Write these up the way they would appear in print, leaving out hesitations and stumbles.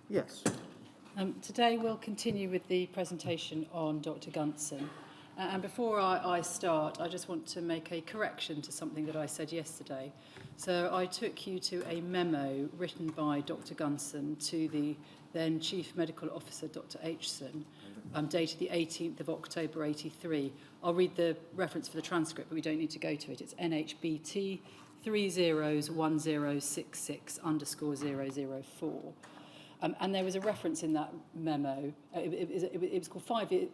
Yes. Today we'll continue with the presentation on Dr. Gunson. And before I start, I just want to make a correction to something that I said yesterday. So I took you to a memo written by Dr. Gunson to the then Chief Medical Officer, Dr. Aitchison, dated the 18th of October 83. I'll read the reference for the transcript, but we don't need to go to it. It's NHBT 301066_004. And there was a reference in that memo. It was called 5 years.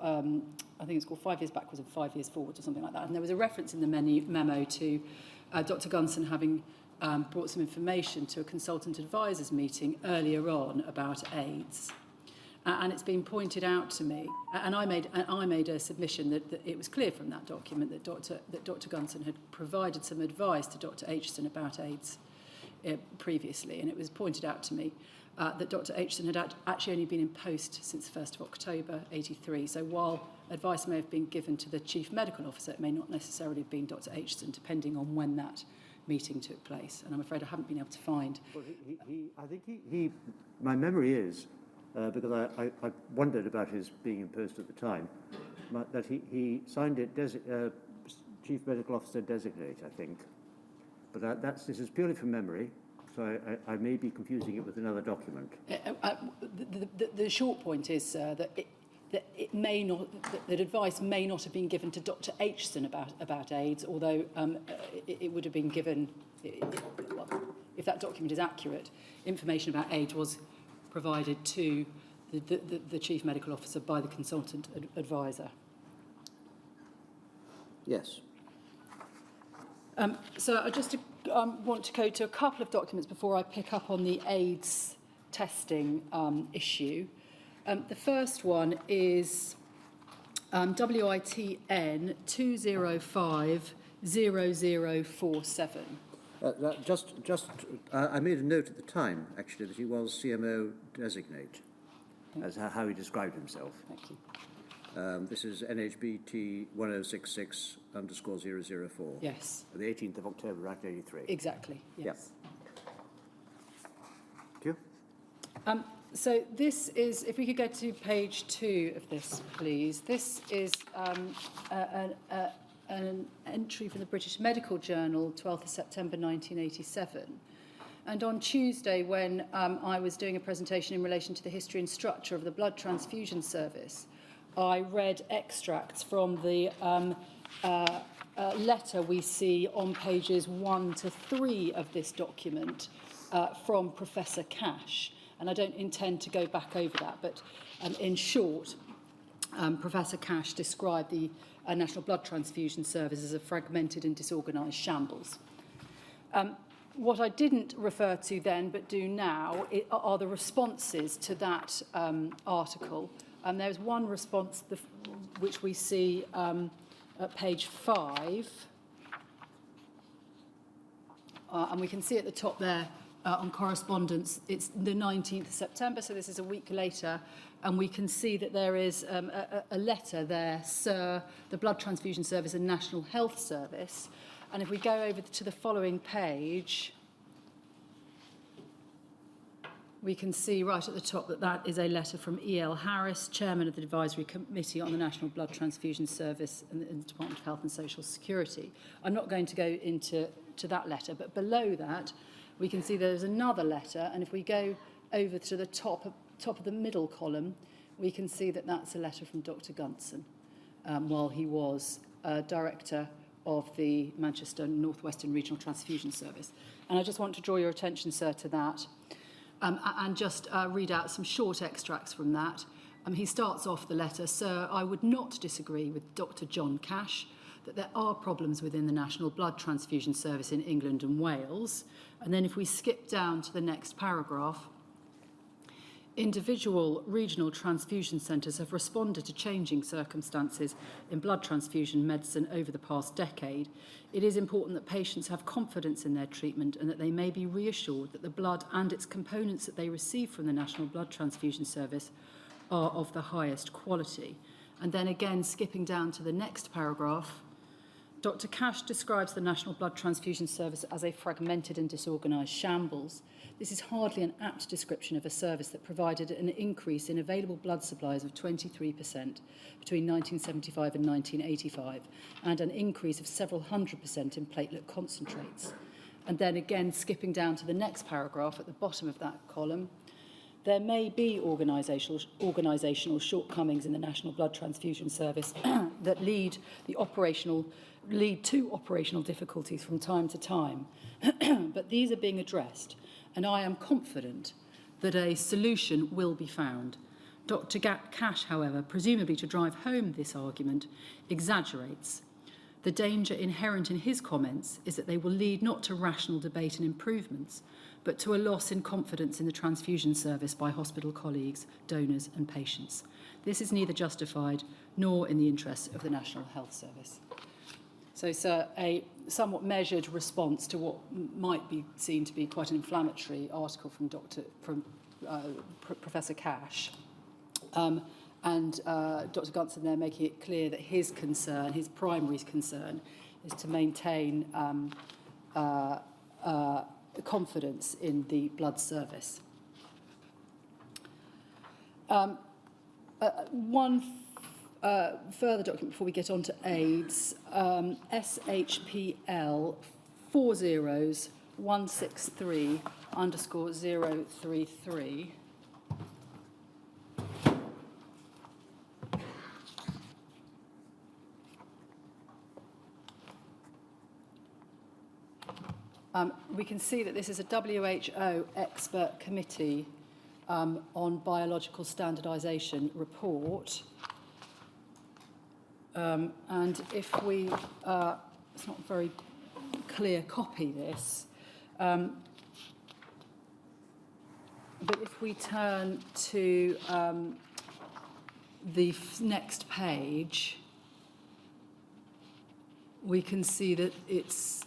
I think it's called 5 years backwards and 5 years forwards or something like that. And there was a reference in the memo to Dr. Gunson having brought some information to a consultant advisors meeting earlier on about AIDS. And it's been pointed out to me, and I made a submission that it was clear from that document that Dr. Gunson had provided some advice to Dr. Aitchison about AIDS previously, and it was pointed out to me that Dr. Aitchison had actually only been in post since the 1st of October 83. So while advice may have been given to the Chief Medical Officer, it may not necessarily have been Dr. Aitchison, depending on when that meeting took place. And I'm afraid I haven't been able to find. Well, I think my memory is, because I wondered about his being in post at the time, that he signed it Chief Medical Officer Designate, I think. But this is purely from memory, so I may be confusing it with another document. The short point is, sir, that it may not, that advice may not have been given to Dr. Aitchison about AIDS, although it would have been given, well, if that document is accurate, information about AIDS was provided to the Chief Medical Officer by the consultant advisor. Yes. So I just want to go to a couple of documents before I pick up on the AIDS testing issue. The first one is WITN 2050047. I made a note at the time, actually, that he was CMO designate, as how he described himself. Thank you. This is NHBT 1066_004. Yes. The 18th of October, Act 83. Exactly, yes. Yep. Thank you. So this is, if we could go to page 2 of this, please. This is an entry from the British Medical Journal, 12th of September 1987. And on Tuesday, when I was doing a presentation in relation to the history and structure of the blood transfusion service, I read extracts from the letter we see on pages 1 to 3 of this document from Professor Cash. And I don't intend to go back over that, but in short, Professor Cash described the National Blood Transfusion Service as a fragmented and disorganised shambles. What I didn't refer to then, but do now, are the responses to that article. And there's one response which we see at page 5. And we can see at the top there on correspondence, it's the 19th of September, so this is a week later. And we can see that there is a letter there, Sir, the Blood Transfusion Service and National Health Service. And if we go over to the following page, we can see right at the top that that is a letter from E.L. Harris, Chairman of the Advisory Committee on the National Blood Transfusion Service in the Department of Health and Social Security. I'm not going to go into that letter, but below that, we can see there's another letter, and if we go over to the top of the middle column, we can see that that's a letter from Dr. Gunson while he was Director of the Manchester North Western Regional Transfusion Service. And I just want to draw your attention, sir, to that. And just read out some short extracts from that. He starts off the letter, Sir, I would not disagree with Dr. John Cash that there are problems within the National Blood Transfusion Service in England and Wales. And then if we skip down to the next paragraph, individual regional transfusion centres have responded to changing circumstances in blood transfusion medicine over the past decade. It is important that patients have confidence in their treatment and that they may be reassured that the blood and its components that they receive from the National Blood Transfusion Service are of the highest quality. And then again, skipping down to the next paragraph, Dr. Cash describes the National Blood Transfusion Service as a fragmented and disorganised shambles. This is hardly an apt description of a service that provided an increase in available blood supplies of 23% between 1975 and 1985, and an increase of several 100% in platelet concentrates. And then again, skipping down to the next paragraph at the bottom of that column, there may be organisational shortcomings in the National Blood Transfusion Service that lead to operational difficulties from time to time. But these are being addressed, and I am confident that a solution will be found. Dr. Cash, however, presumably to drive home this argument, exaggerates. The danger inherent in his comments is that they will lead not to rational debate and improvements, but to a loss in confidence in the transfusion service by hospital colleagues, donors and patients. This is neither justified nor in the interests of the National Health Service. So it's a somewhat measured response to what might be seen to be quite an inflammatory article from Professor Cash. And Dr. Gunson there making it clear that his concern, his primary concern, is to maintain confidence in the blood service. One further document before we get on to AIDS, SHPL 40163_033. We can see that this is a WHO expert committee on biological standardisation report. And if we, it's not a very clear copy this, but if we turn to the next page, we can see that it's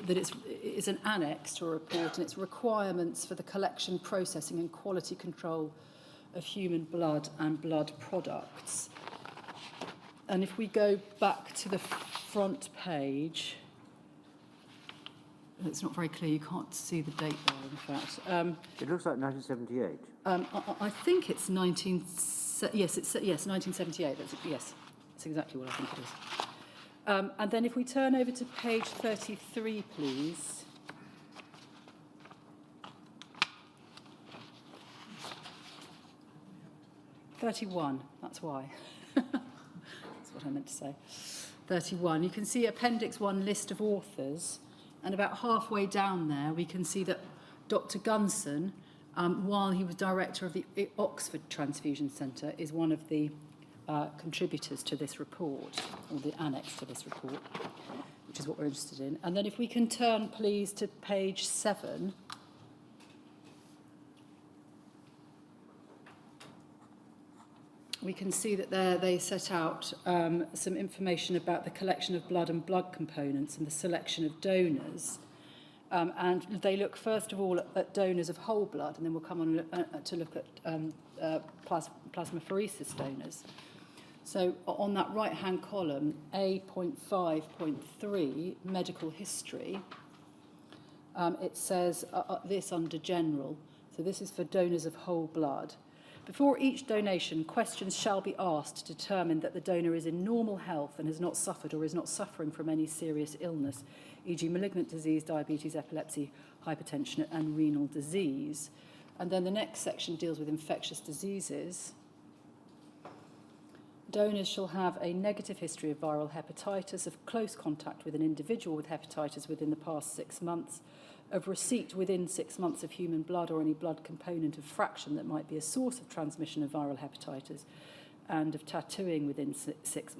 it's an annex to a report, and it's requirements for the collection, processing and quality control of human blood and blood products. And if we go back to the front page, it's not very clear, you can't see the date there, in fact. It looks like 1978. I think it's 1978. Yes, that's exactly what I think it is. And then if we turn over to page 33, please. '31, that's why. That's what I meant to say. 31. You can see Appendix 1 list of authors, and about halfway down there we can see that Dr. Gunson, while he was director of the Oxford Transfusion Centre, is one of the contributors to this report, or the annex to this report, which is what we're interested in. And then if we can turn, please, to page 7. We can see that there they set out some information about the collection of blood and blood components and the selection of donors. And they look, first of all, at donors of whole blood, and then we'll come on to look at plasmapheresis donors. So on that right-hand column, A.5.3, medical history, it says this under general. So this is for donors of whole blood. Before each donation, questions shall be asked to determine that the donor is in normal health and has not suffered or is not suffering from any serious illness, e.g. malignant disease, diabetes, epilepsy, hypertension and renal disease. And then the next section deals with infectious diseases. Donors shall have a negative history of viral hepatitis, of close contact with an individual with hepatitis within the past 6 months, of receipt within 6 months of human blood or any blood component of fraction that might be a source of transmission of viral hepatitis, and of tattooing within 6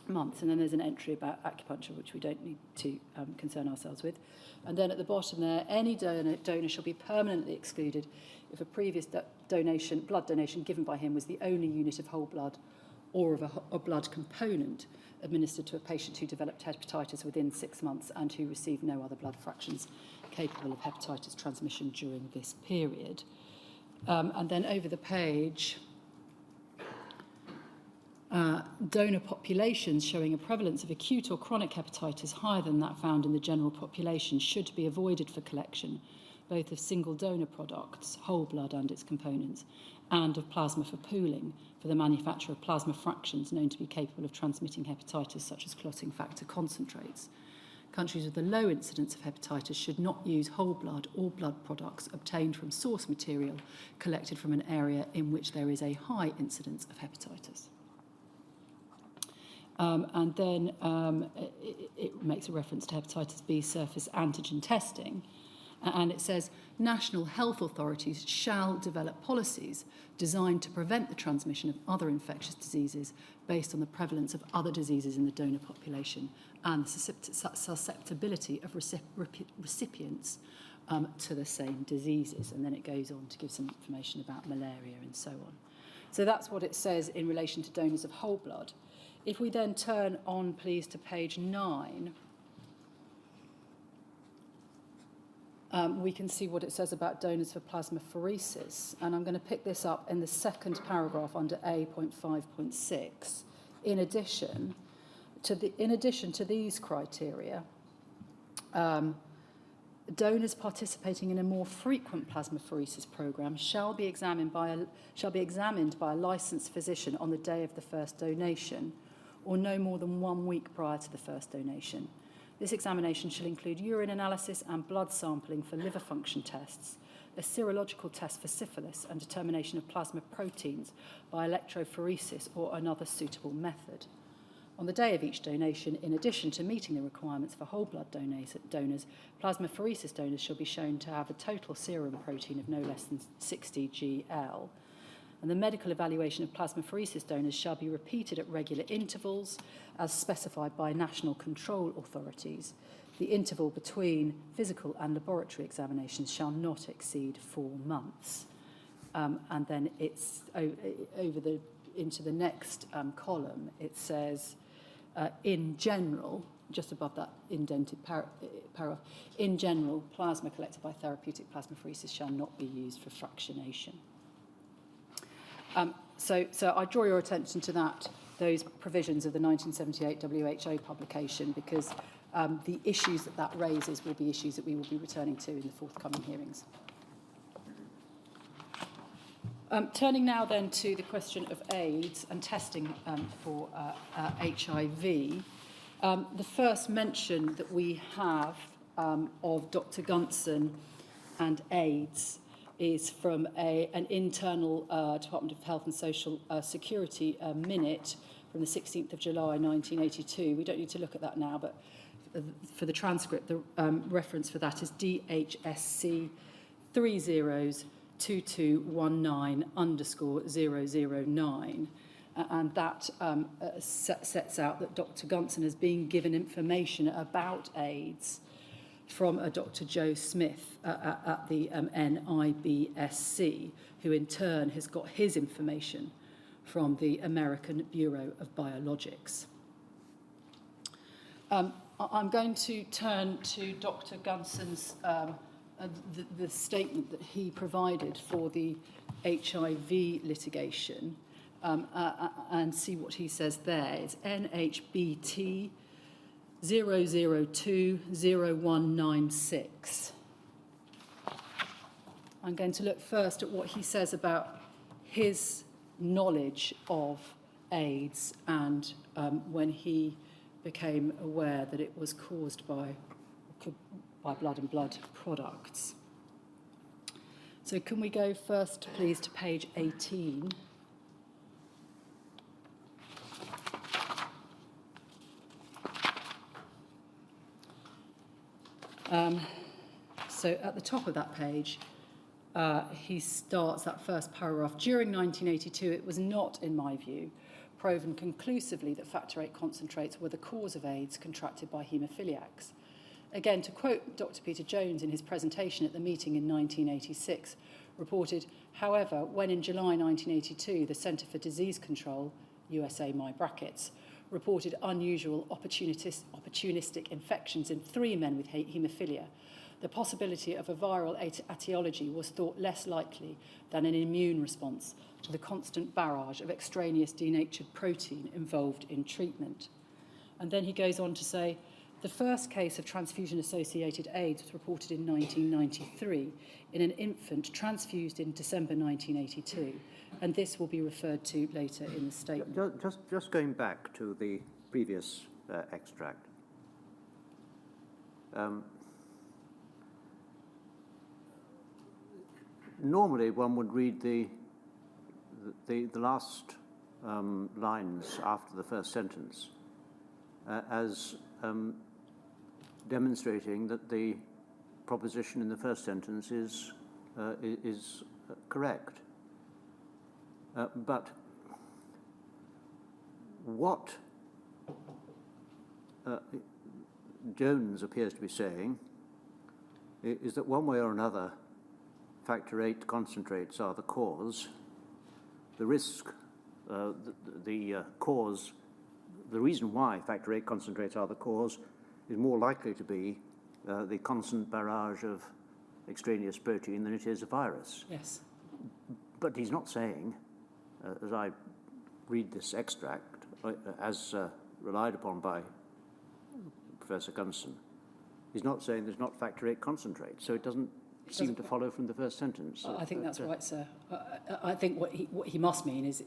months. And then there's an entry about acupuncture, which we don't need to concern ourselves with. And then at the bottom there, any donor shall be permanently excluded if a previous blood donation given by him was the only unit of whole blood or of a blood component administered to a patient who developed hepatitis within 6 months and who received no other blood fractions capable of hepatitis transmission during this period. And then over the page, Donor populations showing a prevalence of acute or chronic hepatitis higher than that found in the general population should be avoided for collection, both of single donor products, whole blood and its components, and of plasma for pooling for the manufacture of plasma fractions known to be capable of transmitting hepatitis, such as clotting factor concentrates. Countries with a low incidence of hepatitis should not use whole blood or blood products obtained from source material collected from an area in which there is a high incidence of hepatitis. And then it makes a reference to hepatitis B surface antigen testing. And it says, national health authorities shall develop policies designed to prevent the transmission of other infectious diseases based on the prevalence of other diseases in the donor population and the susceptibility of recipients to the same diseases. And then it goes on to give some information about malaria and so on. So that's what it says in relation to donors of whole blood. If we then turn on, please, to page 9, we can see what it says about donors for plasmapheresis. And I'm going to pick this up in the second paragraph under A.5.6. In addition to these criteria, donors participating in a more frequent plasmapheresis program shall be examined by a licensed physician on the day of the first donation, or no more than 1 week prior to the first donation. This examination shall include urine analysis and blood sampling for liver function tests, a serological test for syphilis, and determination of plasma proteins by electrophoresis or another suitable method. On the day of each donation, in addition to meeting the requirements for whole blood donors, plasmapheresis donors shall be shown to have a total serum protein of no less than 60 GL. And the medical evaluation of plasmapheresis donors shall be repeated at regular intervals as specified by national control authorities. The interval between physical and laboratory examinations shall not exceed 4 months. And then it's into the next column. It says, in general, just above that indented paragraph, in general, plasma collected by therapeutic plasmapheresis shall not be used for fractionation. So I draw your attention to those provisions of the 1978 WHO publication, because the issues that raises will be issues that we will be returning to in the forthcoming hearings. Turning now then to the question of AIDS and testing for HIV, the first mention that we have of Dr. Gunson and AIDS is from an internal Department of Health and Social Security minute from the 16th of July 1982. We don't need to look at that now, but for the transcript, the reference for that is DHSC 302219_009. And that sets out that Dr. Gunson has been given information about AIDS from a Dr. Joe Smith at the NIBSC, who in turn has got his information from the American Bureau of Biologics. I'm going to turn to Dr. Gunson's the statement that he provided for the HIV litigation and see what he says there. It's NHBT 0020196. I'm going to look first at what he says about his knowledge of AIDS and when he became aware that it was caused by blood and blood products. So can we go first, please, to page 18. So at the top of that page, he starts that first paragraph. During 1982, it was not, in my view, proven conclusively that factor VIII concentrates were the cause of AIDS contracted by haemophiliacs. Again, to quote Dr. Peter Jones in his presentation at the meeting in 1986, reported, however, when in July 1982, the Centre for Disease Control, USA my brackets, reported unusual opportunistic infections in 3 men with haemophilia, the possibility of a viral etiology was thought less likely than an immune response to the constant barrage of extraneous denatured protein involved in treatment. And then he goes on to say, the first case of transfusion-associated AIDS was reported in 1993 in an infant transfused in December 1982, and this will be referred to later in the statement. Just going back to the previous extract. Normally, one would read the last lines after the first sentence as demonstrating that the proposition in the first sentence is correct. But what Jones appears to be saying is that one way or another, factor VIII concentrates are the cause. The risk, the cause, the reason why factor VIII concentrates are the cause is more likely to be the constant barrage of extraneous protein than it is a virus. Yes. But he's not saying, as I read this extract, as relied upon by Professor Gunson, he's not saying there's not factor VIII concentrate, so it doesn't seem to follow from the first sentence. I think that's right, sir. I think what he must mean is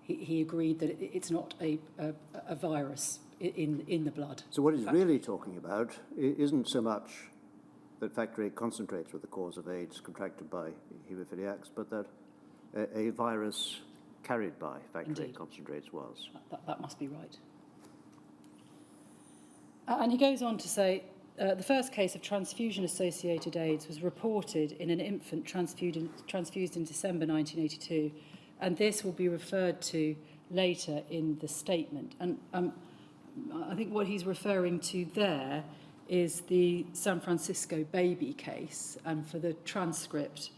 he agreed that it's not a virus in the blood. So what he's really talking about isn't so much that factor VIII concentrates were the cause of AIDS contracted by haemophiliacs, but that a virus carried by factor VIII concentrates was. That must be right. And he goes on to say, the first case of transfusion-associated AIDS was reported in an infant transfused in December 1982, and this will be referred to later in the statement. And I think what he's referring to there is the San Francisco baby case, and for the transcript,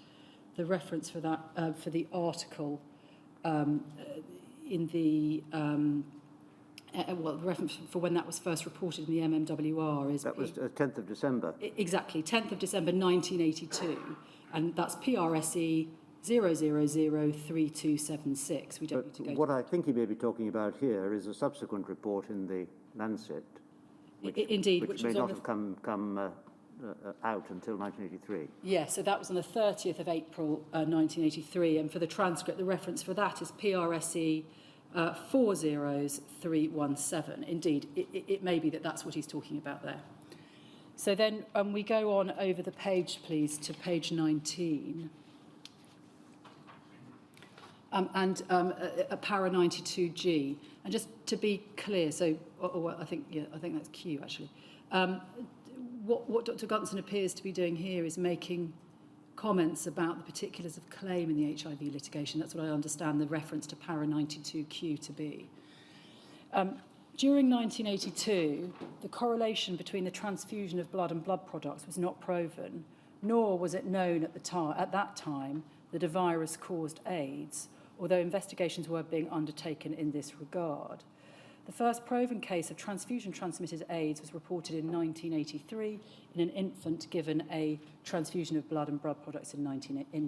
the reference for that, for the article in the well, the reference for when that was first reported in the MMWR is... That was 10th of December. Exactly, 10th of December 1982, and that's PRSE 0003276. We don't need to go... What I think he may be talking about here is a subsequent report in the Lancet, which may not have come out until 1983. Yeah, so that was on the 30th of April 1983, and for the transcript, the reference for that is PRSE 40317. Indeed, it may be that that's what he's talking about there. So then we go on over the page, please, to page 19. And a para 92G. And just to be clear, so I think that's Q actually. What Dr. Gunson appears to be doing here is making comments about the particulars of claim in the HIV litigation. That's what I understand the reference to para 92Q to be. During 1982, the correlation between the transfusion of blood and blood products was not proven, nor was it known at that time that a virus caused AIDS, although investigations were being undertaken in this regard. The first proven case of transfusion-transmitted AIDS was reported in 1983 in an infant given a transfusion of blood and blood products in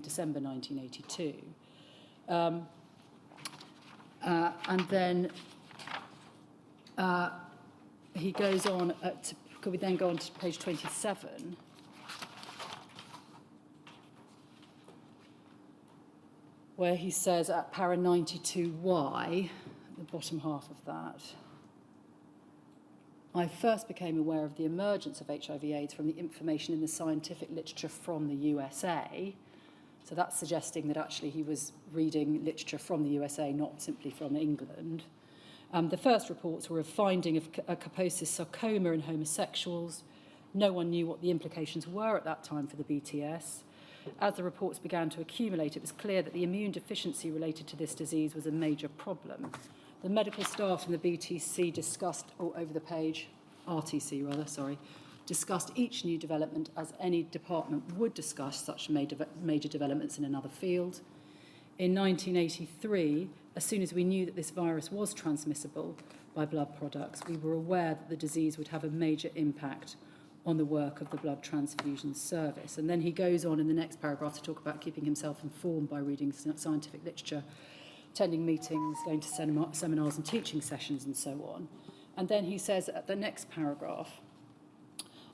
December 1982. And then he goes on, could we then go on to page 27? Where he says at para 92Y, the bottom half of that, I first became aware of the emergence of HIV/AIDS from the information in the scientific literature from the USA. So that's suggesting that actually he was reading literature from the USA, not simply from England. The first reports were a finding of a Kaposis sarcoma in homosexuals. No one knew what the implications were at that time for the BTS. As the reports began to accumulate, it was clear that the immune deficiency related to this disease was a major problem. The medical staff in the BTC discussed, over the page, RTC rather, sorry, discussed each new development as any department would discuss such major developments in another field. In 1983, as soon as we knew that this virus was transmissible by blood products, we were aware that the disease would have a major impact on the work of the blood transfusion service. And then he goes on in the next paragraph to talk about keeping himself informed by reading scientific literature, attending meetings, going to seminars and teaching sessions and so on. And then he says at the next paragraph,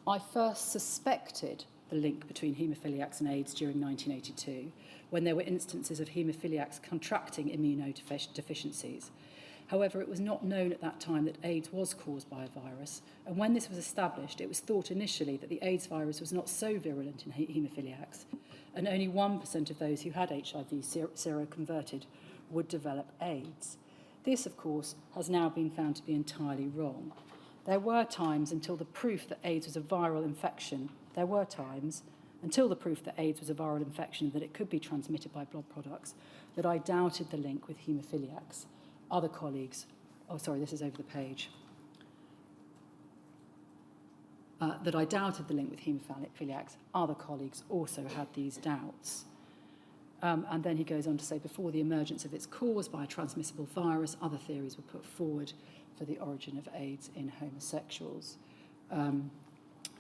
I first suspected the link between haemophiliacs and AIDS during 1982, when there were instances of haemophiliacs contracting immunodeficiencies. However, it was not known at that time that AIDS was caused by a virus, and when this was established, it was thought initially that the AIDS virus was not so virulent in haemophiliacs, and only 1% of those who had HIV seroconverted would develop AIDS. This, of course, has now been found to be entirely wrong. There were times until the proof that AIDS was a viral infection, that it could be transmitted by blood products, that I doubted the link with haemophiliacs. Other colleagues, this is over the page, that I doubted the link with haemophiliacs. Other colleagues also had these doubts. And then he goes on to say, before the emergence of its cause by a transmissible virus, other theories were put forward for the origin of AIDS in homosexuals. And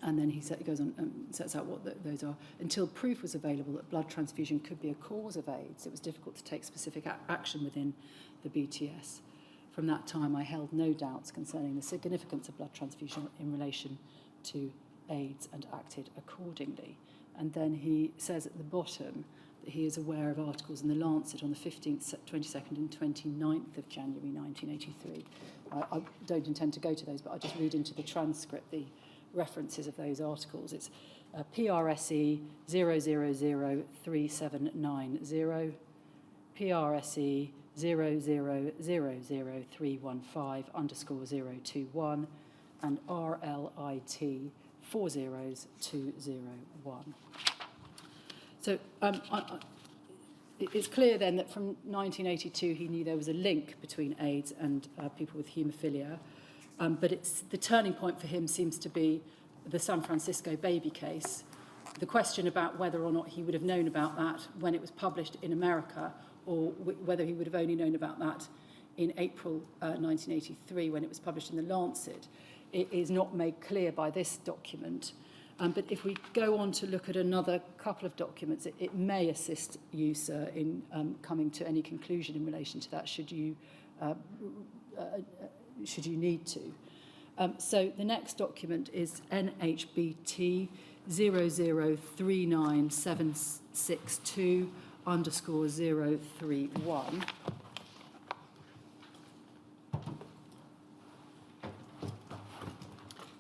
then he goes on and sets out what those are. Until proof was available that blood transfusion could be a cause of AIDS, it was difficult to take specific action within the BTS. From that time, I held no doubts concerning the significance of blood transfusion in relation to AIDS and acted accordingly. And then he says at the bottom that he is aware of articles in The Lancet on the 15th, 22nd and 29th of January 1983. I don't intend to go to those, but I'll just read into the transcript the references of those articles. It's PRSE 0003790, PRSE 0000315_021, and RLIT 40201. So it's clear then that from 1982 he knew there was a link between AIDS and people with haemophilia, but the turning point for him seems to be the San Francisco baby case. The question about whether or not he would have known about that when it was published in America, or whether he would have only known about that in April 1983 when it was published in The Lancet, it is not made clear by this document. But if we go on to look at another couple of documents, it may assist you, sir, in coming to any conclusion in relation to that, should you need to. So the next document is NHBT 0039762_031.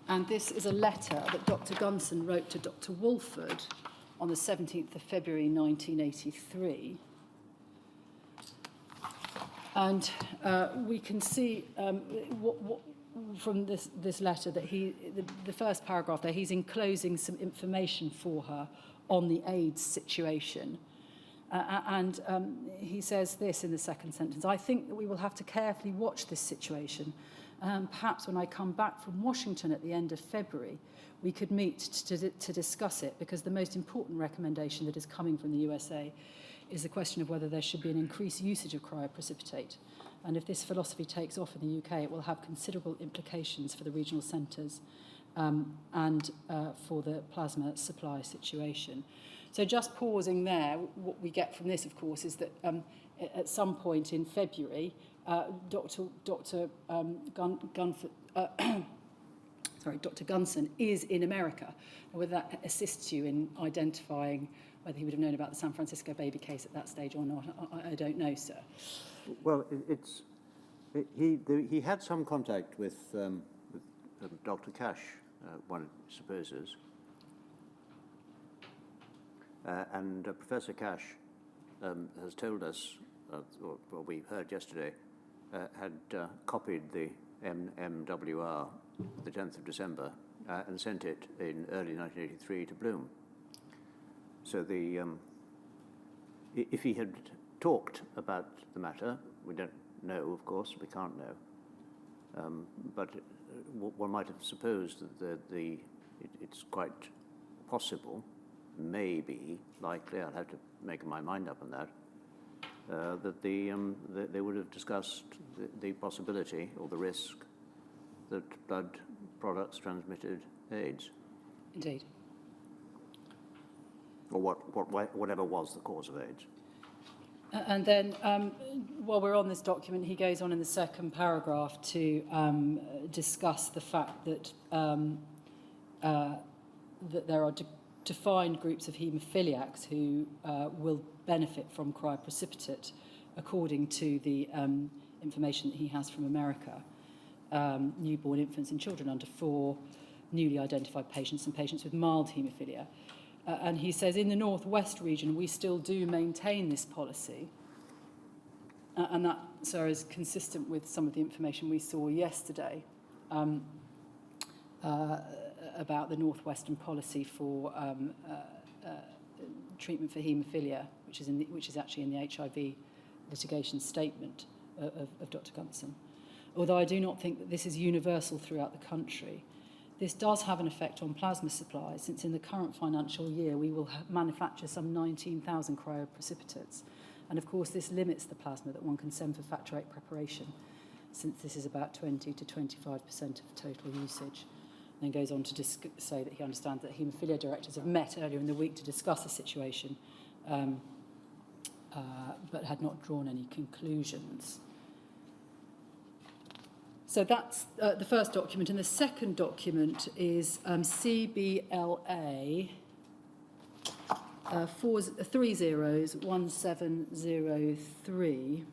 And this is a letter that Dr. Gunson wrote to Dr. Wolford on the 17th of February 1983. And we can see from this letter that the first paragraph there, he's enclosing some information for her on the AIDS situation. And he says this in the second sentence: I think that we will have to carefully watch this situation. Perhaps when I come back from Washington at the end of February, we could meet to discuss it, because the most important recommendation that is coming from the USA is the question of whether there should be an increased usage of cryoprecipitate. And if this philosophy takes off in the UK, it will have considerable implications for the regional centres and for the plasma supply situation. So just pausing there, what we get from this, of course, is that at some point in February, Dr. Gunson is in America. And whether that assists you in identifying whether he would have known about the San Francisco baby case at that stage or not, I don't know, sir. Well, he had some contact with Dr. Cash, one supposes, and Professor Cash has told us, or we heard yesterday, had copied the MMWR the 10th of December and sent it in early 1983 to Bloom. So if he had talked about the matter, we don't know, of course, we can't know, but one might have supposed that it's quite possible, maybe, likely, I'll have to make my mind up on that, that they would have discussed the possibility or the risk that blood products transmitted AIDS. Indeed. Or whatever was the cause of AIDS. And then, while we're on this document, he goes on in the second paragraph to discuss the fact that that there are defined groups of haemophiliacs who will benefit from cryoprecipitate, according to the information that he has from America. Newborn infants and children under 4, newly identified patients and patients with mild haemophilia. And he says in the northwest region, we still do maintain this policy. And that, sir, is consistent with some of the information we saw yesterday about the northwestern policy for treatment for haemophilia, which is actually in the HIV litigation statement of Dr. Gunson. Although I do not think that this is universal throughout the country. This does have an effect on plasma supply, since in the current financial year we will manufacture some 19,000 cryoprecipitates. And of course this limits the plasma that one can send for factor VIII preparation, since this is about 20 to 25% of total usage. And then goes on to say that he understands that haemophilia directors have met earlier in the week to discuss the situation, but had not drawn any conclusions. So that's the first document. And the second document is CBLA 301703.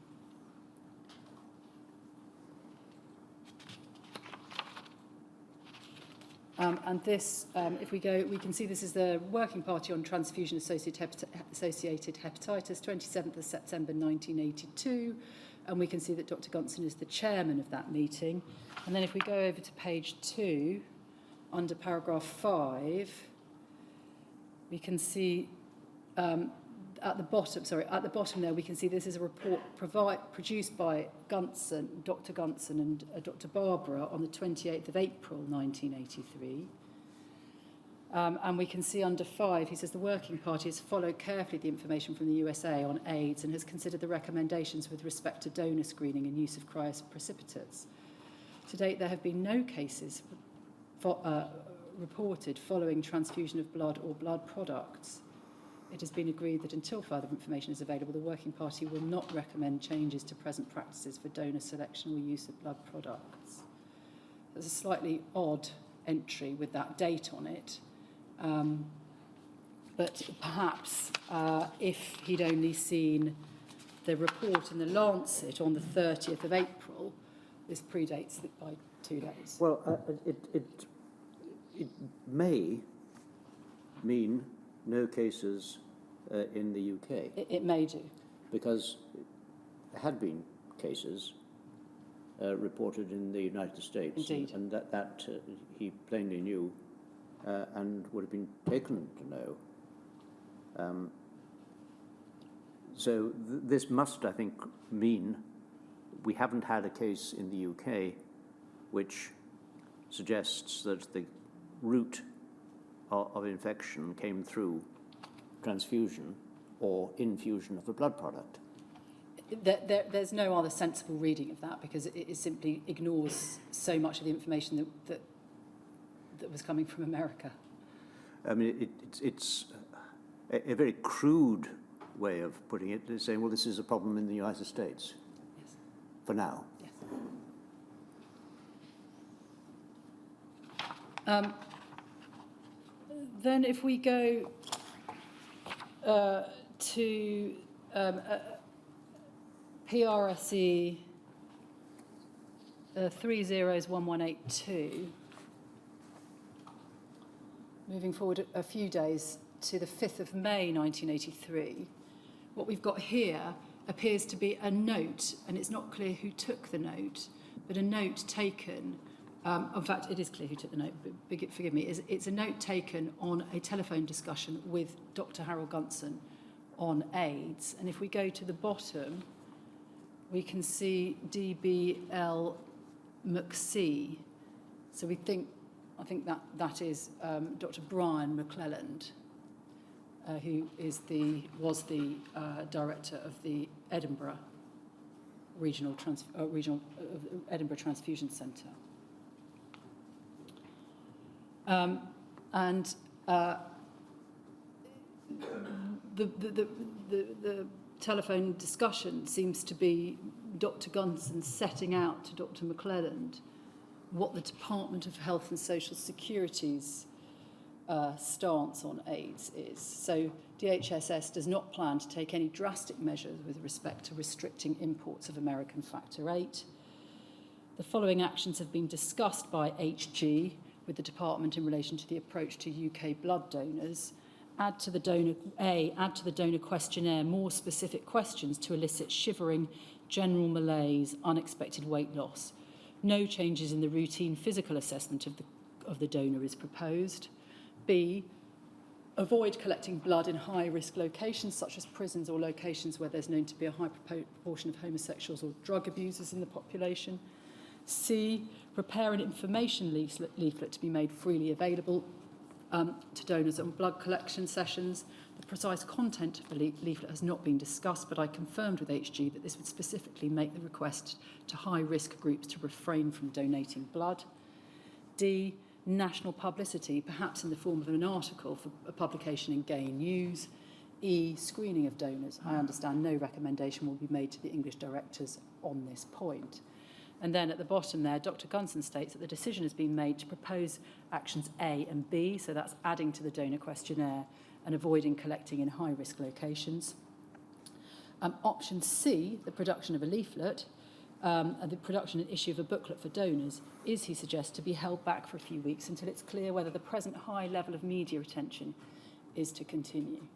And this, if we go, we can see this is the Working Party on Transfusion-Associated Hepatitis, 27th of September 1982. And we can see that Dr. Gunson is the chairman of that meeting. And then if we go over to page 2, under paragraph 5, we can see at the bottom there, we can see this is a report produced by Gunson, Dr. Gunson and Dr. Barbara on the 28th of April 1983. And we can see under 5, he says the Working Party has followed carefully the information from the USA on AIDS and has considered the recommendations with respect to donor screening and use of cryoprecipitates. To date, there have been no cases reported following transfusion of blood or blood products. It has been agreed that until further information is available, the Working Party will not recommend changes to present practices for donor selection or use of blood products. There's a slightly odd entry with that date on it. But perhaps if he'd only seen the report in the Lancet on the 30th of April, this predates it by 2 days. Well, it may mean no cases in the UK. It may do. Because there had been cases reported in the United States. Indeed. And that he plainly knew and would have been taken to know. So this must, I think, mean we haven't had a case in the UK which suggests that the route of infection came through transfusion or infusion of a blood product. There's no other sensible reading of that, because it simply ignores so much of the information that was coming from America. I mean, it's a very crude way of putting it, is saying, well, this is a problem in the United States. Yes. For now. Yes. Then if we go to PRSE 301182, moving forward a few days to the 5th of May 1983, what we've got here appears to be a note, and it's not clear who took the note, but a note taken, in fact, it is clear who took the note, but forgive me, it's a note taken on a telephone discussion with Dr. Harold Gunson on AIDS. And if we go to the bottom, we can see DBL McC. So I think that is Dr. Brian McClelland, who was the director of the Edinburgh Edinburgh Transfusion Centre. And the telephone discussion seems to be Dr. Gunson setting out to Dr. McClelland what the Department of Health and Social Security's stance on AIDS is. So DHSS does not plan to take any drastic measures with respect to restricting imports of American Factor VIII. The following actions have been discussed by HG with the department in relation to the approach to UK blood donors. Add to the donor questionnaire more specific questions to elicit shivering, general malaise, unexpected weight loss. No changes in the routine physical assessment of the donor is proposed. B, avoid collecting blood in high-risk locations such as prisons or locations where there's known to be a high proportion of homosexuals or drug abusers in the population. C, prepare an information leaflet to be made freely available to donors on blood collection sessions. The precise content of the leaflet has not been discussed, but I confirmed with HG that this would specifically make the request to high-risk groups to refrain from donating blood. D, national publicity, perhaps in the form of an article for a publication in Gay News. E, screening of donors. I understand no recommendation will be made to the English directors on this point. And then at the bottom there, Dr. Gunson states that the decision has been made to propose actions A and B, so that's adding to the donor questionnaire and avoiding collecting in high-risk locations. Option C, the production of a leaflet, and the production and issue of a booklet for donors is, he suggests, to be held back for a few weeks until it's clear whether the present high level of media attention is to continue.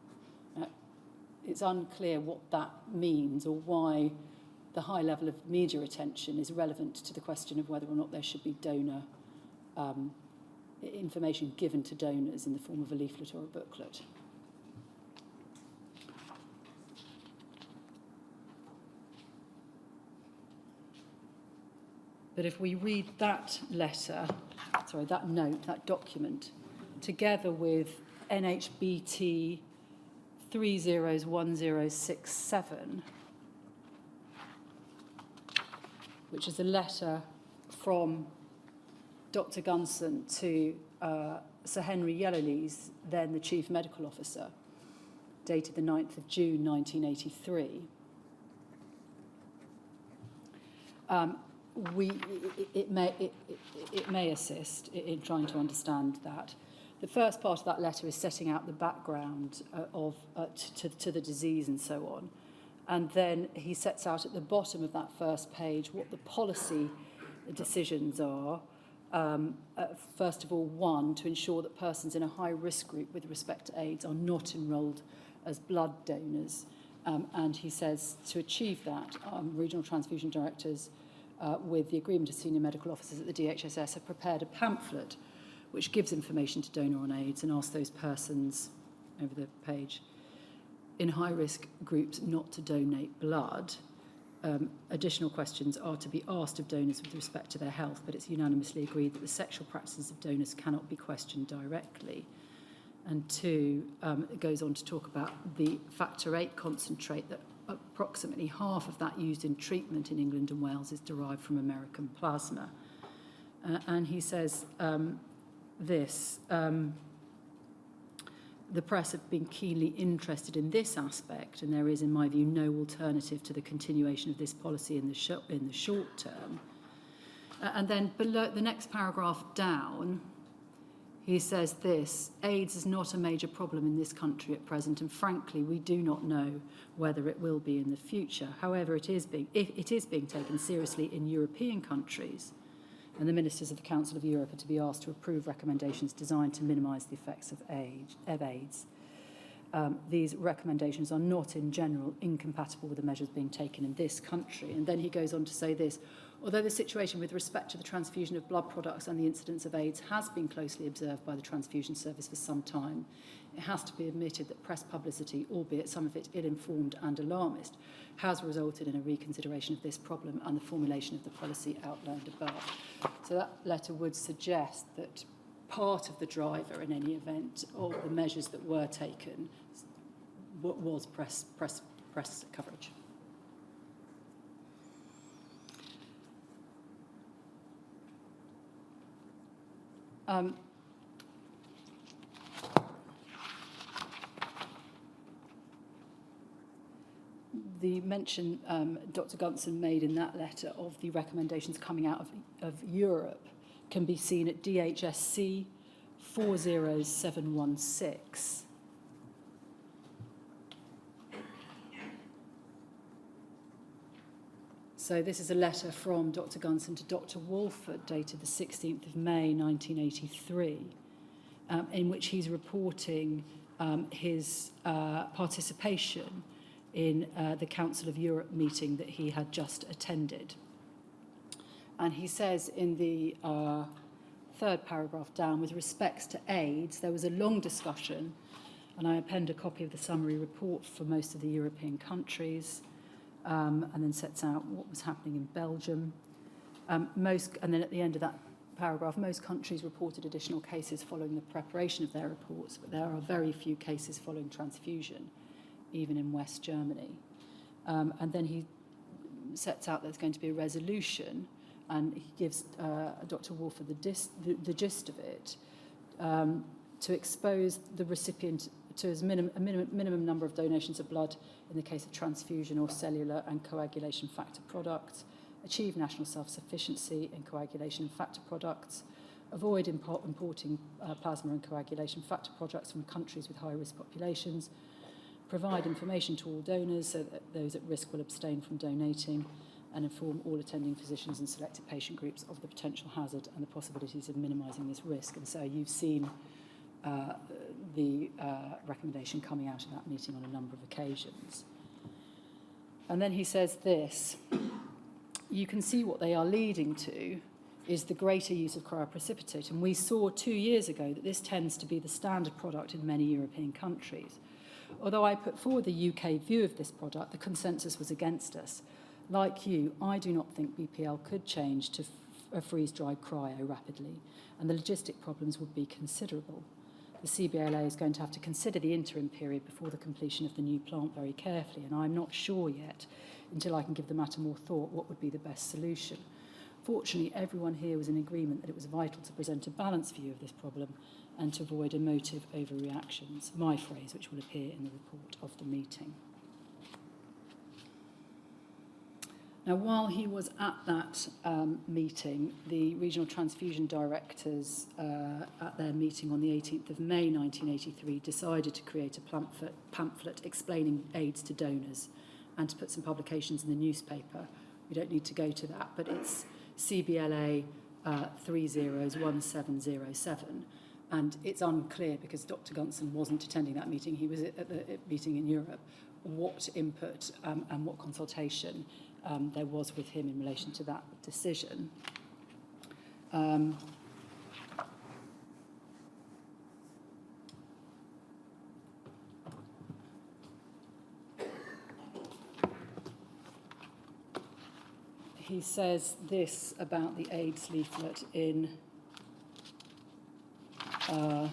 It's unclear what that means or why the high level of media attention is relevant to the question of whether or not there should be donor information given to donors in the form of a leaflet or a booklet. But if we read that that note, that document, together with NHBT 301067, which is a letter from Dr. Gunson to Sir Henry Yellowlees, then the Chief Medical Officer, dated the 9th of June 1983. It may assist in trying to understand that. The first part of that letter is setting out the background to the disease and so on. And then he sets out at the bottom of that first page what the policy decisions are. First of all, one, to ensure that persons in a high-risk group with respect to AIDS are not enrolled as blood donors. And he says to achieve that, regional transfusion directors, with the agreement of senior medical officers at the DHSS, have prepared a pamphlet which gives information to donor on AIDS and asks those persons, over the page, in high-risk groups not to donate blood. Additional questions are to be asked of donors with respect to their health, but it's unanimously agreed that the sexual practices of donors cannot be questioned directly. And two, it goes on to talk about the factor VIII concentrate, that approximately half of that used in treatment in England and Wales is derived from American plasma. And he says the press have been keenly interested in this aspect, and there is, in my view, no alternative to the continuation of this policy in the short term. And then below, the next paragraph down, he says this: AIDS is not a major problem in this country at present, and frankly, we do not know whether it will be in the future. However, it is being taken seriously in European countries, and the ministers of the Council of Europe are to be asked to approve recommendations designed to minimise the effects of AIDS. These recommendations are not, in general, incompatible with the measures being taken in this country. And then he goes on to say this: although the situation with respect to the transfusion of blood products and the incidence of AIDS has been closely observed by the transfusion service for some time, it has to be admitted that press publicity, albeit some of it ill-informed and alarmist, has resulted in a reconsideration of this problem and the formulation of the policy outlined above. So that letter would suggest that part of the driver, in any event, of the measures that were taken was press coverage. the mention Dr. Gunson made in that letter of the recommendations coming out of Europe can be seen at DHSC 40716. So this is a letter from Dr. Gunson to Dr. Walford, dated the 16th of May 1983, in which he's reporting his participation in the Council of Europe meeting that he had just attended. And he says in the third paragraph down, with respects to AIDS, there was a long discussion, and I append a copy of the summary report for most of the European countries, and then sets out what was happening in Belgium. And then at the end of that paragraph, most countries reported additional cases following the preparation of their reports, but there are very few cases following transfusion, even in West Germany. And then he sets out there's going to be a resolution, and he gives Dr. Walford the gist of it, to expose the recipient to as minimum number of donations of blood in the case of transfusion or cellular and coagulation factor products, achieve national self-sufficiency in coagulation and factor products, avoid importing plasma and coagulation factor products from countries with high-risk populations, provide information to all donors so that those at risk will abstain from donating, and inform all attending physicians and selected patient groups of the potential hazard and the possibilities of minimising this risk. And so you've seen the recommendation coming out of that meeting on a number of occasions. And then he says this: you can see what they are leading to is the greater use of cryoprecipitate. And we saw 2 years ago that this tends to be the standard product in many European countries. Although I put forward the UK view of this product, the consensus was against us. Like you, I do not think BPL could change to a freeze-dried cryo rapidly, and the logistic problems would be considerable. The CBLA is going to have to consider the interim period before the completion of the new plant very carefully, and I'm not sure yet, until I can give the matter more thought, what would be the best solution. Fortunately, everyone here was in agreement that it was vital to present a balanced view of this problem and to avoid emotive overreactions, my phrase, which will appear in the report of the meeting. Now, while he was at that meeting, the regional transfusion directors at their meeting on the 18th of May 1983 decided to create a pamphlet explaining AIDS to donors and to put some publications in the newspaper. We don't need to go to that, but it's CBLA 301707, and it's unclear because Dr. Gunson wasn't attending that meeting. He was at the meeting in Europe. What input and what consultation there was with him in relation to that decision. He says this about the AIDS leaflet in... in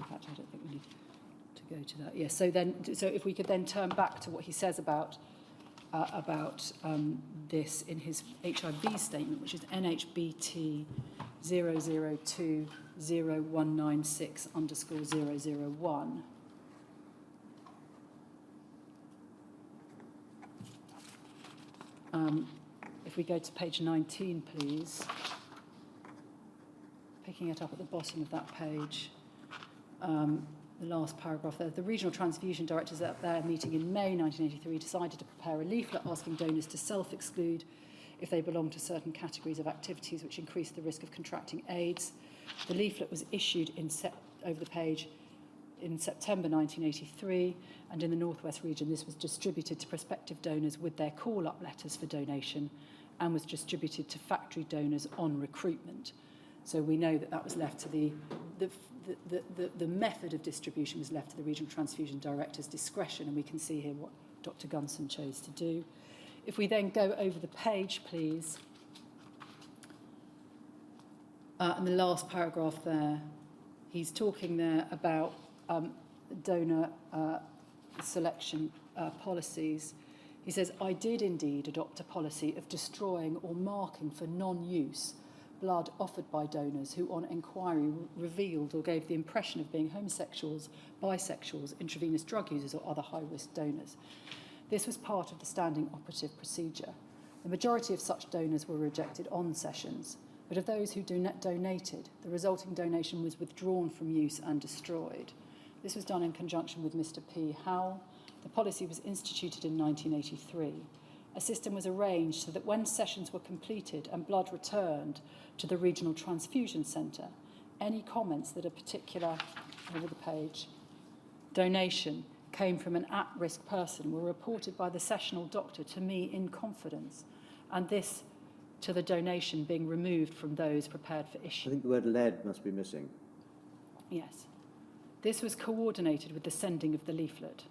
fact, I don't think we need to go to that. Yes, so if we could then turn back to what he says about this in his HIV statement, which is NHBT 0020196_001. If we go to page 19, please. Picking it up at the bottom of that page. The last paragraph there. The regional transfusion directors at their meeting in May 1983 decided to prepare a leaflet asking donors to self-exclude if they belong to certain categories of activities which increase the risk of contracting AIDS. The leaflet was issued over the page in September 1983, and in the Northwest region this was distributed to prospective donors with their call-up letters for donation and was distributed to factory donors on recruitment. So we know that was left to the method of distribution was left to the regional transfusion director's discretion, and we can see here what Dr. Gunson chose to do. If we then go over the page, please, and the last paragraph there, he's talking there about donor selection policies. He says, I did indeed adopt a policy of destroying or marking for non-use blood offered by donors who on inquiry revealed or gave the impression of being homosexuals, bisexuals, intravenous drug users or other high-risk donors. This was part of the standing operative procedure. The majority of such donors were rejected on sessions, but of those who donated, the resulting donation was withdrawn from use and destroyed. This was done in conjunction with Mr. P. Howell. The policy was instituted in 1983. A system was arranged so that when sessions were completed and blood returned to the Regional Transfusion Centre, any comments that a particular, over the page, donation came from an at-risk person were reported by the sessional doctor to me in confidence, and this to the donation being removed from those prepared for issue. I think the word lead must be missing. Yes. This was coordinated with the sending of the leaflet.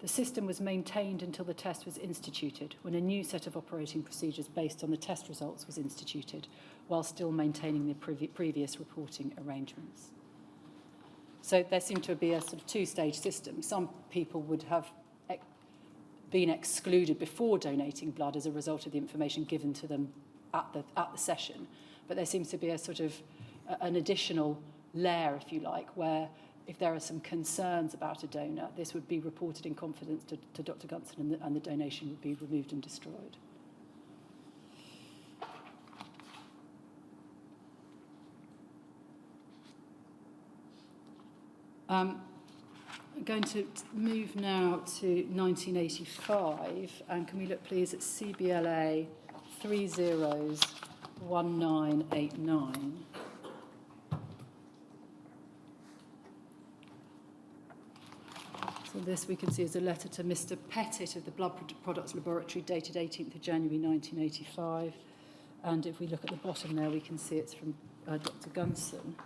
The system was maintained until the test was instituted, when a new set of operating procedures based on the test results was instituted, while still maintaining the previous reporting arrangements. So there seemed to be a sort of two-stage system. Some people would have been excluded before donating blood as a result of the information given to them at the session, but there seems to be a sort of an additional layer, if you like, where if there are some concerns about a donor, this would be reported in confidence to Dr. Gunson, and the donation would be removed and destroyed. I'm going to move now to 1985, and can we look please at CBLA 301989. So this we can see is a letter to Mr. Pettit of the Blood Products Laboratory dated 18th of January 1985. And if we look at the bottom there, we can see it's from Dr. Gunson.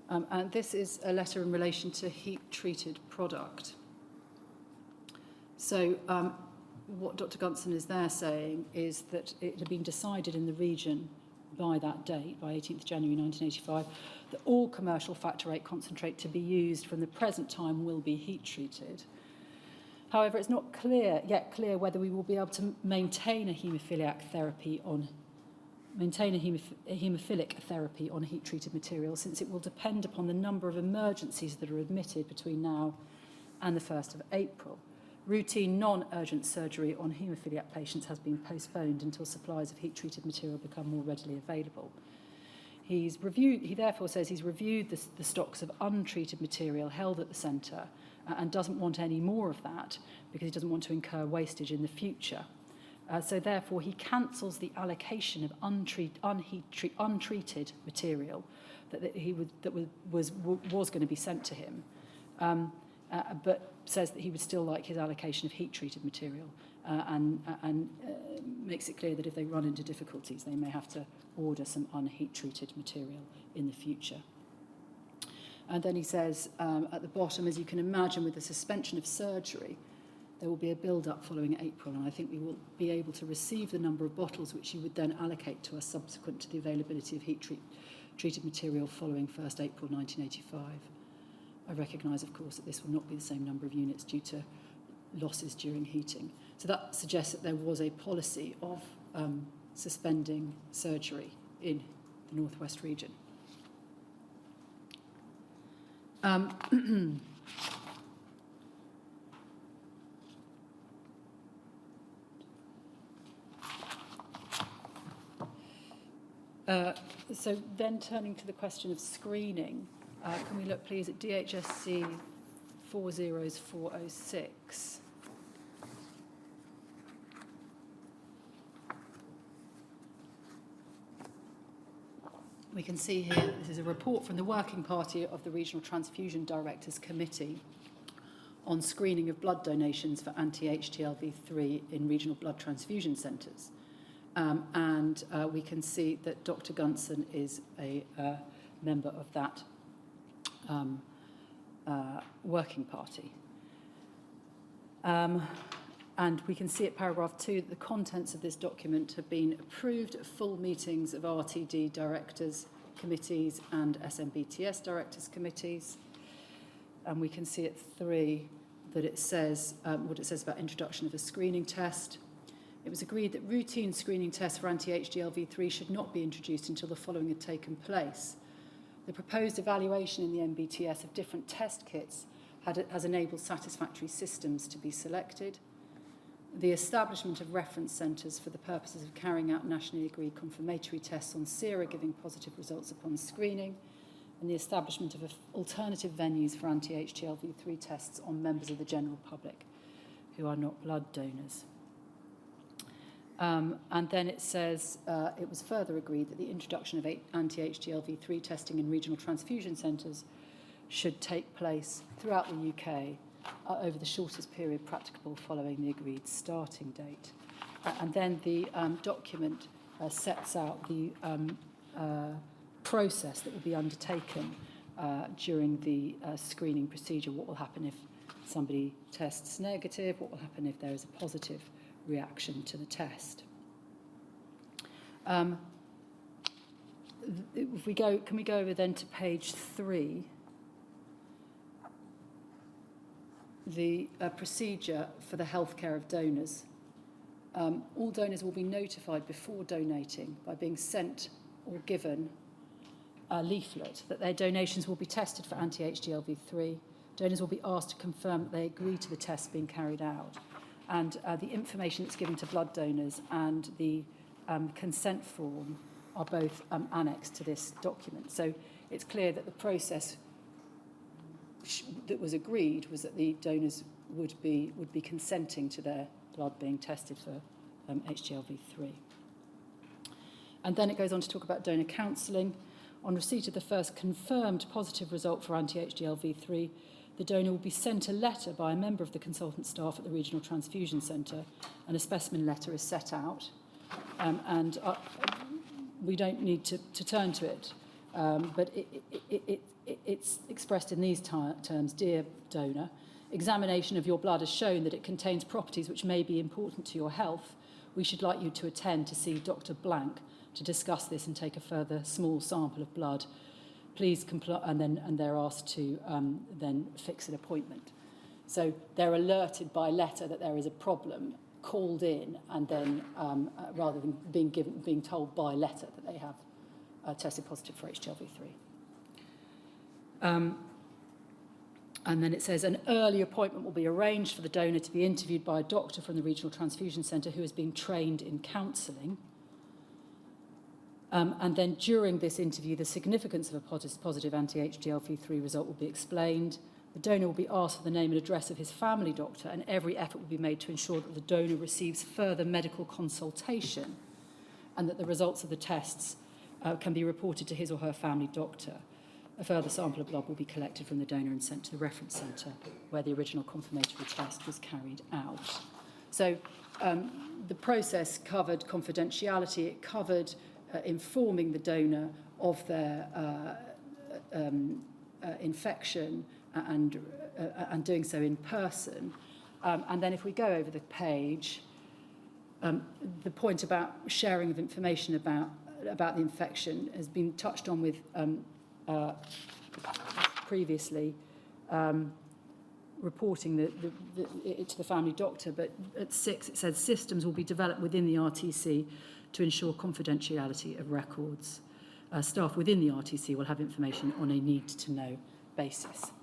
And this is a letter in relation to heat-treated product. So what Dr. Gunson is there saying is that it had been decided in the region by that date, by 18th January 1985, that all commercial factor VIII concentrate to be used from the present time will be heat-treated. However, it's not yet clear whether we will be able to maintain a haemophilic therapy on heat-treated material, since it will depend upon the number of emergencies that are admitted between now and the 1st of April. Routine non-urgent surgery on haemophiliac patients has been postponed until supplies of heat-treated material become more readily available. He therefore says he's reviewed the stocks of untreated material held at the centre and doesn't want any more of that because he doesn't want to incur wastage in the future. So therefore he cancels the allocation of untreated material that was going to be sent to him, but says that he would still like his allocation of heat-treated material, and makes it clear that if they run into difficulties, they may have to order some unheat-treated material in the future. And then he says at the bottom, as you can imagine, with the suspension of surgery, there will be a build-up following April, and I think we will be able to receive the number of bottles which you would then allocate to us subsequent to the availability of heat-treated material following 1st April 1985. I recognise, of course, that this will not be the same number of units due to losses during heating. So that suggests that there was a policy of suspending surgery in the Northwest region. So then turning to the question of screening, can we look please at DHSC 40406? We can see here, this is a report from the Working Party of the Regional Transfusion Directors Committee on screening of blood donations for anti-HTLV3 in regional blood transfusion centres. And we can see that Dr. Gunson is a member of that working party. And we can see at paragraph 2 that the contents of this document have been approved at full meetings of RTD directors committees and SMBTS directors committees. And we can see at 3 that it says what it says about introduction of a screening test. It was agreed that routine screening tests for anti-HTLV3 should not be introduced until the following had taken place. The proposed evaluation in the MBTS of different test kits has enabled satisfactory systems to be selected, the establishment of reference centres for the purposes of carrying out nationally agreed confirmatory tests on sera giving positive results upon screening, and the establishment of alternative venues for anti-HTLV3 tests on members of the general public who are not blood donors. And then it says it was further agreed that the introduction of anti-HTLV3 testing in regional transfusion centres should take place throughout the UK over the shortest period practicable following the agreed starting date. And then the document sets out the process that will be undertaken during the screening procedure. What will happen if somebody tests negative? What will happen if there is a positive reaction to the test? If we go, can we go over then to page 3? The procedure for the healthcare of donors. All donors will be notified before donating by being sent or given a leaflet that their donations will be tested for anti-HTLV3. Donors will be asked to confirm that they agree to the test being carried out. And the information that's given to blood donors and the consent form are both annexed to this document. So it's clear that the process that was agreed was that the donors would be consenting to their blood being tested for HTLV3. And then it goes on to talk about donor counselling. On receipt of the first confirmed positive result for anti-HTLV3, the donor will be sent a letter by a member of the consultant staff at the Regional Transfusion Centre, and a specimen letter is set out. And we don't need to turn to it, but it's expressed in these terms: Dear donor, examination of your blood has shown that it contains properties which may be important to your health. We should like you to attend to see Dr. Blank to discuss this and take a further small sample of blood. Please comply, and they're asked to then fix an appointment. So they're alerted by letter that there is a problem, called in, and then rather than being told by letter that they have tested positive for HTLV3. And then it says an early appointment will be arranged for the donor to be interviewed by a doctor from the Regional Transfusion Centre who has been trained in counselling. And then during this interview, the significance of a positive anti-HTLV3 result will be explained. The donor will be asked for the name and address of his family doctor, and every effort will be made to ensure that the donor receives further medical consultation and that the results of the tests can be reported to his or her family doctor. A further sample of blood will be collected from the donor and sent to the reference centre where the original confirmatory test was carried out. So the process covered confidentiality. It covered informing the donor of their infection and doing so in person. And then if we go over the page, the point about sharing of information about the infection has been touched on with previously, reporting it to the family doctor, but at 6 it says systems will be developed within the RTC to ensure confidentiality of records. Staff within the RTC will have information on a need-to-know basis.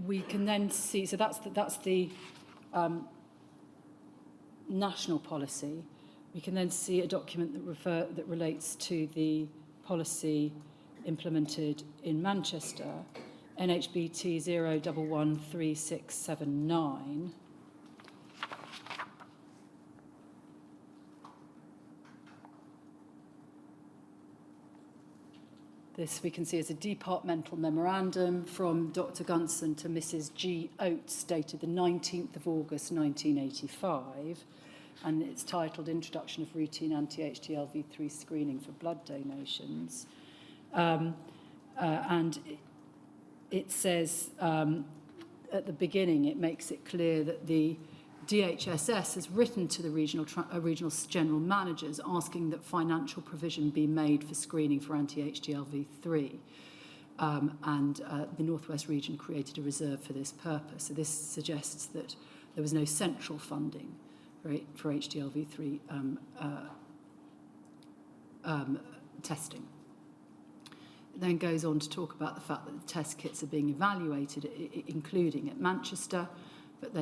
We can then see, so that's the national policy. We can then see a document that relates to the policy implemented in Manchester, NHBT 0113679. This we can see as a departmental memorandum from Dr. Gunson to Mrs. G. Oates, dated the 19th of August 1985, and it's titled Introduction of Routine Anti-HTLV3 Screening for Blood Donations. And it says at the beginning, it makes it clear that the DHSS has written to the regional general managers asking that financial provision be made for screening for anti-HTLV3. the Northwest region created a reserve for this purpose. So this suggests that there was no central funding for HDLV3 testing. It then goes on to talk about the fact that the test kits are being evaluated, including at Manchester, but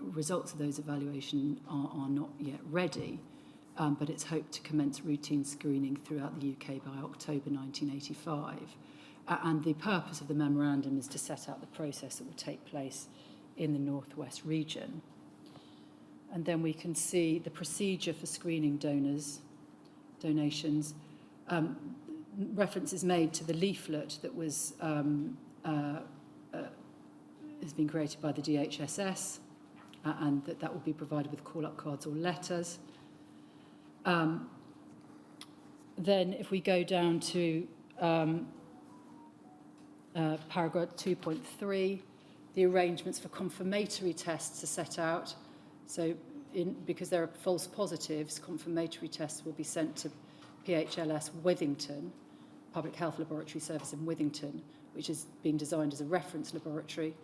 results of those evaluations are not yet ready, but it's hoped to commence routine screening throughout the UK by October 1985. And the purpose of the memorandum is to set out the process that will take place in the Northwest region. And then we can see the procedure for screening donations. Reference is made to the leaflet that has been created by the DHSS, and that will be provided with call-up cards or letters. Then if we go down to paragraph 2.3, the arrangements for confirmatory tests are set out. So because there are false positives, confirmatory tests will be sent to PHLS Withington, Public Health Laboratory Service in Withington, which is being designed as a reference laboratory,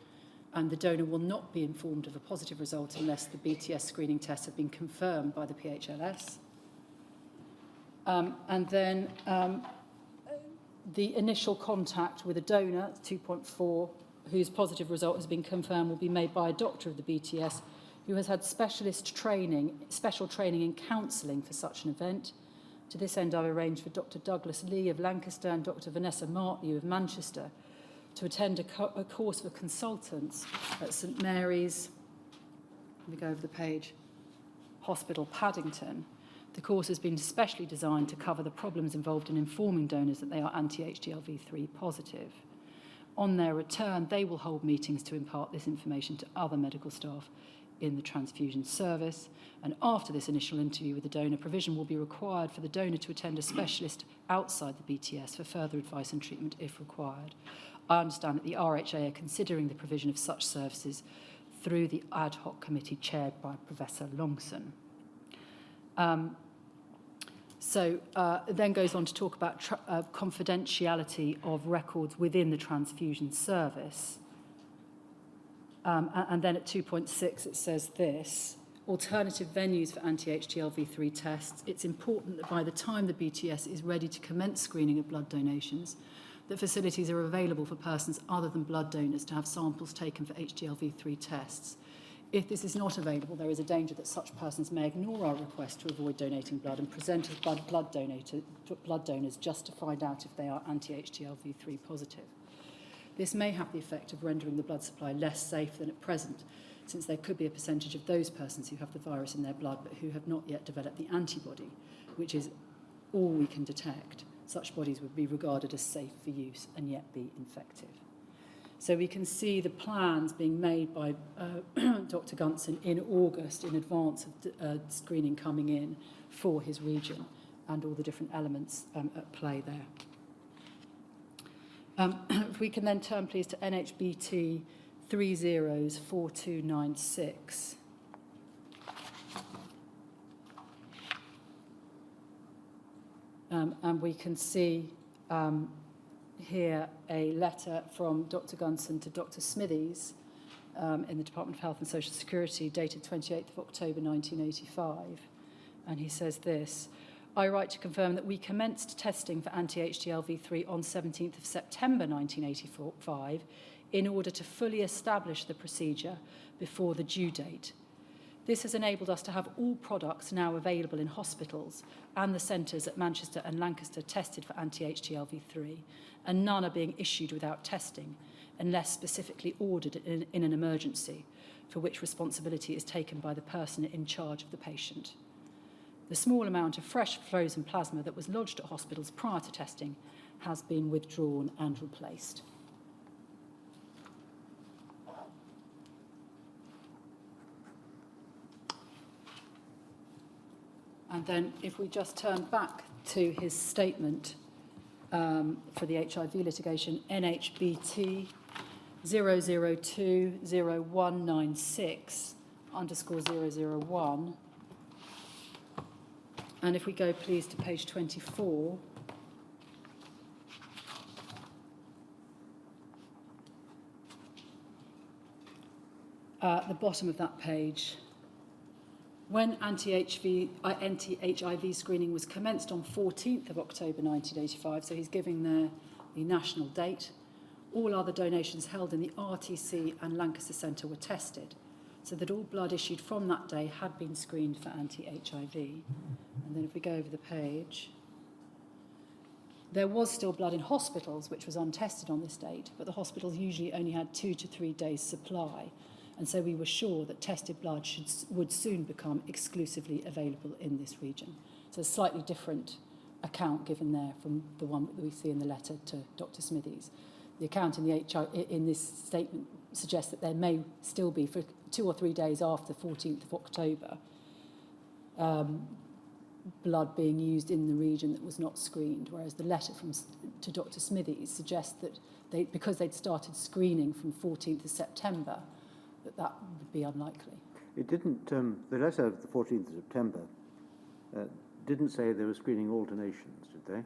and the donor will not be informed of a positive result unless the BTS screening tests have been confirmed by the PHLS. And then the initial contact with a donor, 2.4, whose positive result has been confirmed, will be made by a doctor of the BTS who has had special training in counselling for such an event. To this end, I've arranged for Dr. Douglas Lee of Lancaster and Dr. Vanessa Martlew of Manchester to attend a course for consultants at St Mary's, let me go over the page, Hospital Paddington. The course has been specially designed to cover the problems involved in informing donors that they are anti-HDLV3 positive. On their return, they will hold meetings to impart this information to other medical staff in the transfusion service. And after this initial interview with the donor, provision will be required for the donor to attend a specialist outside the BTS for further advice and treatment if required. I understand that the RHA are considering the provision of such services through the ad hoc committee chaired by Professor Longson. It then goes on to talk about confidentiality of records within the transfusion service. And then at 2.6 it says this: alternative venues for anti-HDLV3 tests. It's important that by the time the BTS is ready to commence screening of blood donations, that facilities are available for persons other than blood donors to have samples taken for HDLV3 tests. If this is not available, there is a danger that such persons may ignore our request to avoid donating blood and present as blood donors just to find out if they are anti-HDLV3 positive. This may have the effect of rendering the blood supply less safe than at present, since there could be a percentage of those persons who have the virus in their blood but who have not yet developed the antibody, which is all we can detect. Such bodies would be regarded as safe for use and yet be infective. So we can see the plans being made by Dr. Gunson in August in advance of screening coming in for his region and all the different elements at play there. If we can then turn, please, to NHBT 304296. And we can see here a letter from Dr. Gunson to Dr. Smithies in the Department of Health and Social Security, dated 28th of October 1985. And he says this: I write to confirm that we commenced testing for anti-HDLV3 on 17th of September 1985 in order to fully establish the procedure before the due date. This has enabled us to have all products now available in hospitals and the centres at Manchester and Lancaster tested for anti-HDLV3, and none are being issued without testing, unless specifically ordered in an emergency, for which responsibility is taken by the person in charge of the patient. The small amount of fresh frozen plasma that was lodged at hospitals prior to testing has been withdrawn and replaced. And then if we just turn back to his statement for the HIV litigation, NHBT 0020196_001. And if we go, please, to page 24, at the bottom of that page, when anti-HIV screening was commenced on 14th of October 1985, so he's giving there the national date, all other donations held in the RTC and Lancaster Centre were tested, so that all blood issued from that day had been screened for anti-HIV. And then if we go over the page, there was still blood in hospitals which was untested on this date, but the hospitals usually only had 2 to 3 days' supply, and so we were sure that tested blood would soon become exclusively available in this region. So a slightly different account given there from the one that we see in the letter to Dr. Smithies. The account in this statement suggests that there may still be, for 2 or 3 days after the 14th of October, blood being used in the region that was not screened, whereas the letter to Dr. Smithies suggests that because they'd started screening from 14th of September, that would be unlikely. It didn't, the letter of the 14th of September didn't say they were screening all donations, did they?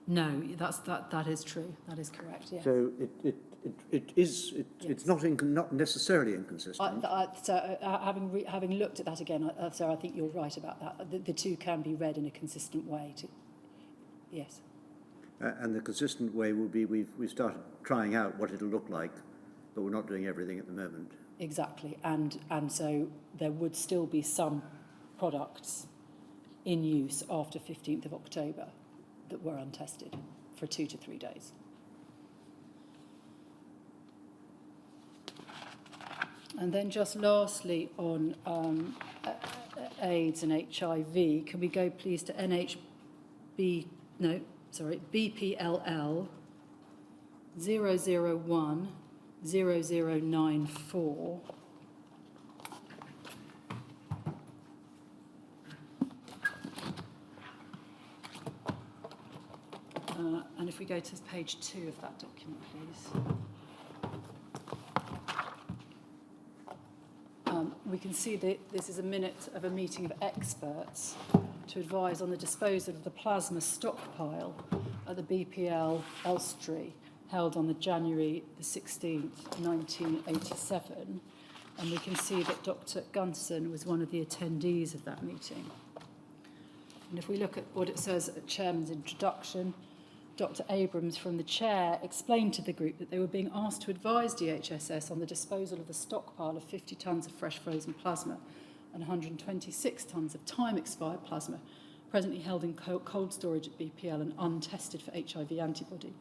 No, that is true. That is correct. Yes. So it's not necessarily inconsistent. Having looked at that again, so I think you're right about that. The two can be read in a consistent way. Yes. And the consistent way will be we've started trying out what it'll look like, but we're not doing everything at the moment. Exactly, and so there would still be some products in use after 15th of October that were untested for 2 to 3 days. And then just lastly on AIDS and HIV, can we go please to BPLL 001 0094. And if we go to page 2 of that document, please. We can see that this is a minute of a meeting of experts to advise on the disposal of the plasma stockpile at the BPL Elstree, held on the January the 16th, 1987. And we can see that Dr. Gunson was one of the attendees of that meeting. And if we look at what it says at Chairman's introduction, Dr. Abrams from the chair explained to the group that they were being asked to advise DHSS on the disposal of the stockpile of 50 tonnes of fresh frozen plasma and 126 tonnes of time-expired plasma presently held in cold storage at BPL and untested for HIV antibody.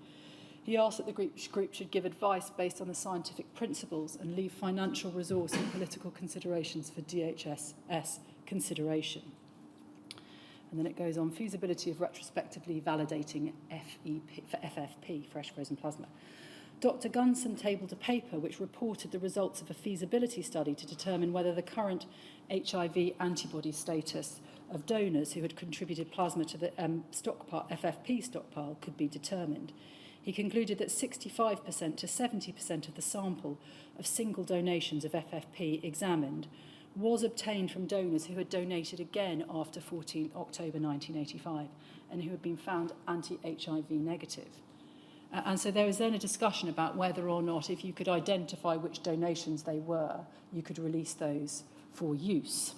He asked that the group should give advice based on the scientific principles and leave financial resource and political considerations for DHSS consideration. And then it goes on, feasibility of retrospectively validating FFP, fresh frozen plasma. Dr. Gunson tabled a paper which reported the results of a feasibility study to determine whether the current HIV antibody status of donors who had contributed plasma to the FFP stockpile could be determined. He concluded that 65% to 70% of the sample of single donations of FFP examined was obtained from donors who had donated again after 14 October 1985 and who had been found anti-HIV negative. And so there was then a discussion about whether or not, if you could identify which donations they were, you could release those for use.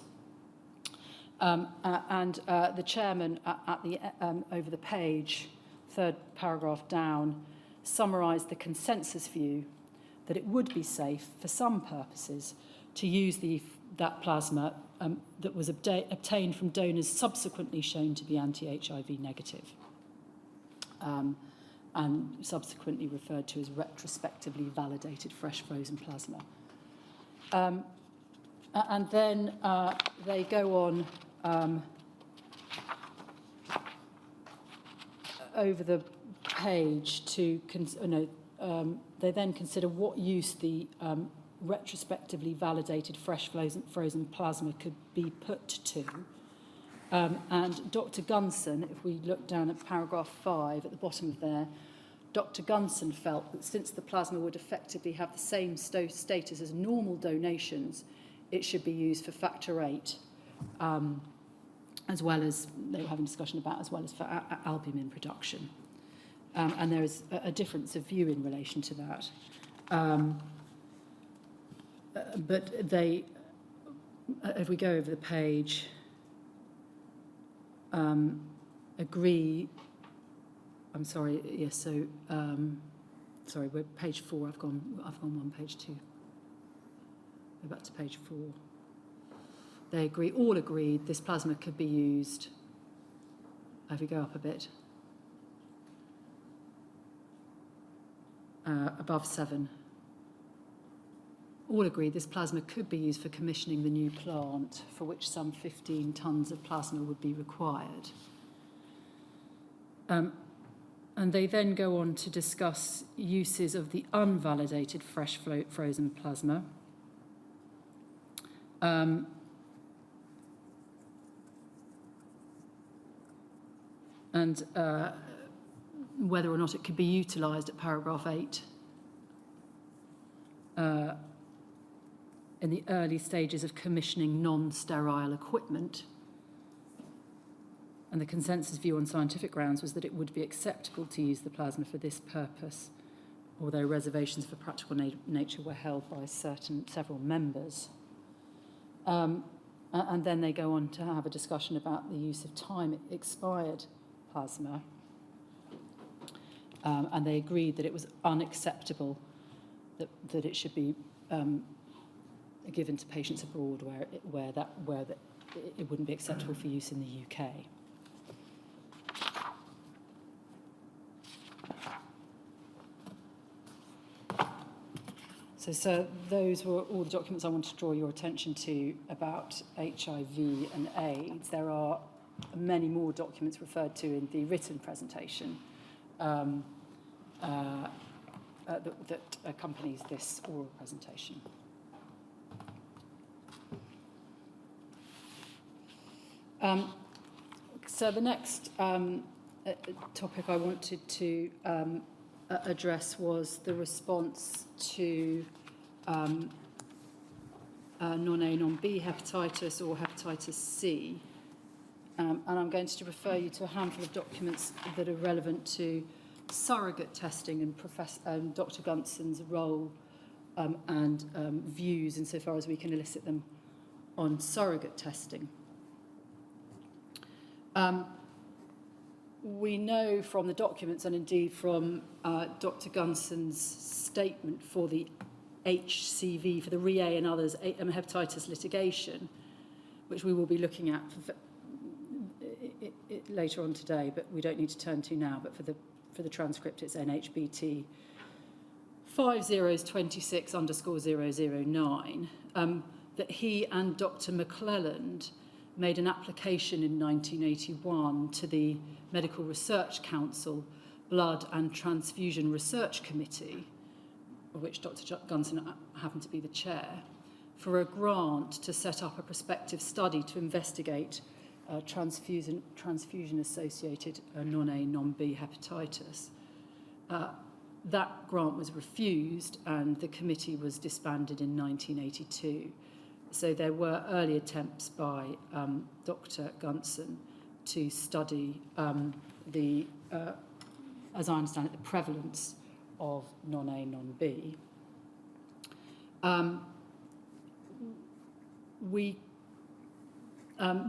The chairman at the over the page, third paragraph down, summarised the consensus view that it would be safe for some purposes to use that plasma that was obtained from donors subsequently shown to be anti-HIV negative, and subsequently referred to as retrospectively validated fresh frozen plasma. And then they go on over the page to, they then consider what use the retrospectively validated fresh frozen plasma could be put to. And Dr. Gunson, if we look down at paragraph 5 at the bottom of there, Dr. Gunson felt that since the plasma would effectively have the same status as normal donations, it should be used for factor 8 as well as they were having discussion about, as well as for albumin production. And there is a difference of view in relation to that. But they, if we go over the page, agree. I'm sorry. Yes. So, sorry. We're page 4. I've gone one page 2. Go back to page 4. They agree. All agreed. This plasma could be used. If we go up a bit, above 7. All agreed this plasma could be used for commissioning the new plant, for which some 15 tonnes of plasma would be required. And they then go on to discuss uses of the unvalidated fresh frozen plasma. And whether or not it could be utilised at paragraph 8 in the early stages of commissioning non-sterile equipment. And the consensus view on scientific grounds was that it would be acceptable to use the plasma for this purpose, although reservations for practical nature were held by several members. And then they go on to have a discussion about the use of time-expired plasma. And they agreed that it was unacceptable that it should be given to patients abroad where it wouldn't be acceptable for use in the UK. So those were all the documents I wanted to draw your attention to about HIV and AIDS. There are many more documents referred to in the written presentation that accompanies this oral presentation. So the next topic I wanted to address was the response to non-A, non-B hepatitis or hepatitis C. And I'm going to refer you to a handful of documents that are relevant to surrogate testing and Dr. Gunson's role and views insofar as we can elicit them on surrogate testing. We know from the documents and indeed from Dr. Gunson's statement for the HCV, for the REA and others hepatitis litigation, which we will be looking at later on today, but we don't need to turn to now, but for the transcript it's NHBT 5026_009, that he and Dr. McClelland made an application in 1981 to the Medical Research Council Blood and Transfusion Research Committee, of which Dr. Gunson happened to be the chair, for a grant to set up a prospective study to investigate transfusion-associated non-A, non-B hepatitis. That grant was refused and the committee was disbanded in 1982. So there were early attempts by Dr. Gunson to study as I understand it, the prevalence of non-A, non-B.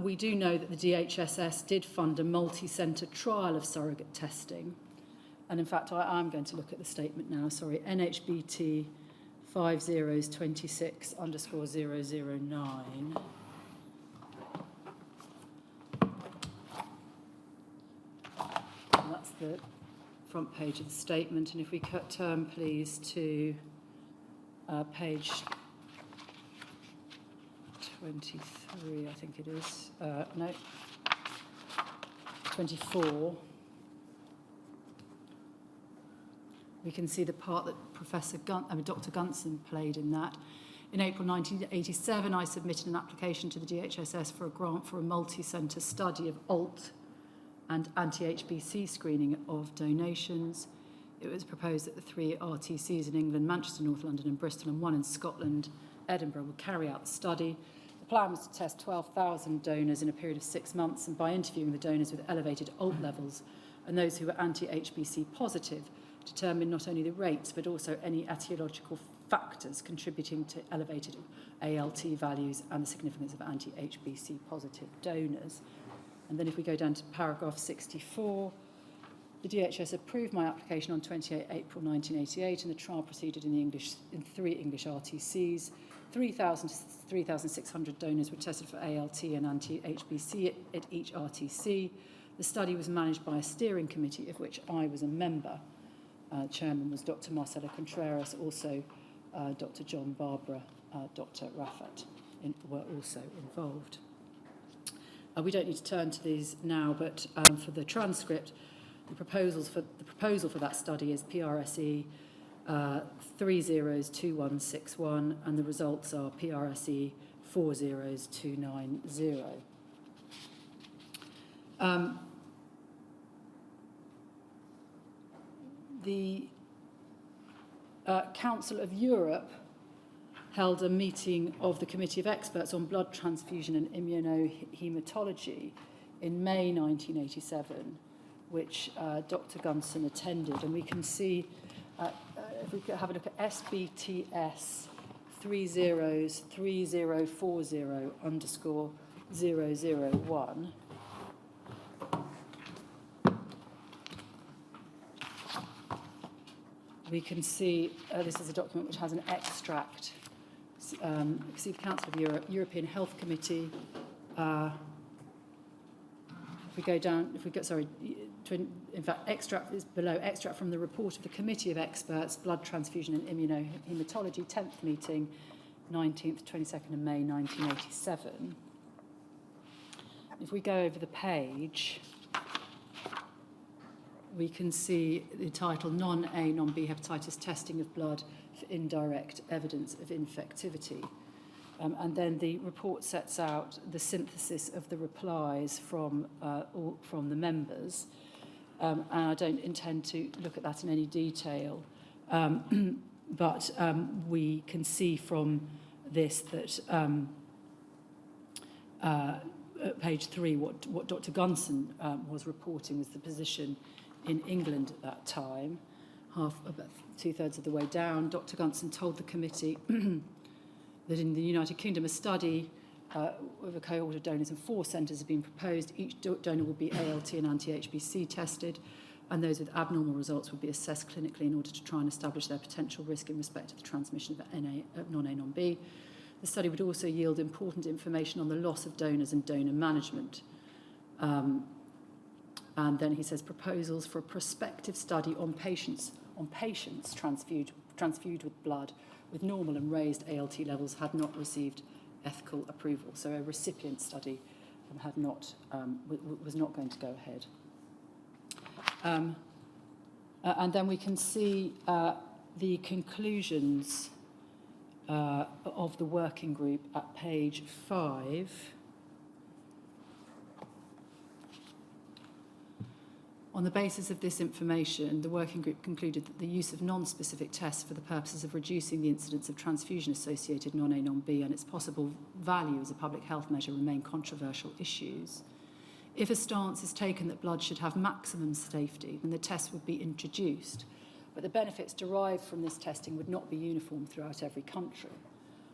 We do know that the DHSS did fund a multi-centre trial of surrogate testing. And in fact, I'm going to look at the statement now, sorry, NHBT 5026_009. And that's the front page of the statement. And if we turn, please, to page 23, I think it is. No, 24. We can see the part that Dr. Gunson played in that. In April 1987, I submitted an application to the DHSS for a grant for a multi-centre study of ALT and anti-HBC screening of donations. It was proposed that the 3 RTCs in England, Manchester, North London and Bristol, and 1 in Scotland, Edinburgh, would carry out the study. The plan was to test 12,000 donors in a period of 6 months, and by interviewing the donors with elevated ALT levels and those who were anti-HBC positive, determine not only the rates but also any etiological factors contributing to elevated ALT values and the significance of anti-HBC positive donors. And then if we go down to paragraph 64, the DHS approved my application on 28 April 1988, and the trial proceeded in 3 English RTCs. 3,000 to 3,600 donors were tested for ALT and anti-HBC at each RTC. The study was managed by a steering committee of which I was a member. Chairman was Dr. Marcelo Contreras, also Dr. John Barbara, Dr. Raffat were also involved. We don't need to turn to these now, but for the transcript, the proposal for that study is PRSE 302161, and the results are PRSE 40290. The Council of Europe held a meeting of the Committee of Experts on Blood Transfusion and Immunohematology in May 1987, which Dr. Gunson attended. And we can see, if we could have a look at SBTS 303040_001. We can see, this is a document which has an extract. You can see the Council of Europe, European Health Committee. If we go down, in fact, extract is below, extract from the report of the Committee of Experts, Blood Transfusion and Immunohematology, 10th meeting, 19th, 22nd of May, 1987. If we go over the page, we can see the title, Non-A, Non-B Hepatitis Testing of Blood for Indirect Evidence of Infectivity. And then the report sets out the synthesis of the replies from the members. And I don't intend to look at that in any detail. But we can see from this that at page 3, what Dr. Gunson was reporting was the position in England at that time. About 2/3 of the way down, Dr. Gunson told the committee that in the United Kingdom, a study with a cohort of donors in 4 centres has been proposed. Each donor will be ALT and anti-HBC tested, and those with abnormal results would be assessed clinically in order to try and establish their potential risk in respect to the transmission of non-A, non-B. The study would also yield important information on the loss of donors and donor management. And then he says proposals for a prospective study on patients transfused with blood with normal and raised ALT levels had not received ethical approval. So a recipient study was not going to go ahead. And then we can see the conclusions of the working group at page 5. On the basis of this information, the working group concluded that the use of non-specific tests for the purposes of reducing the incidence of transfusion-associated non-A, non-B and its possible value as a public health measure remain controversial issues. If a stance is taken that blood should have maximum safety, then the test would be introduced, but the benefits derived from this testing would not be uniform throughout every country.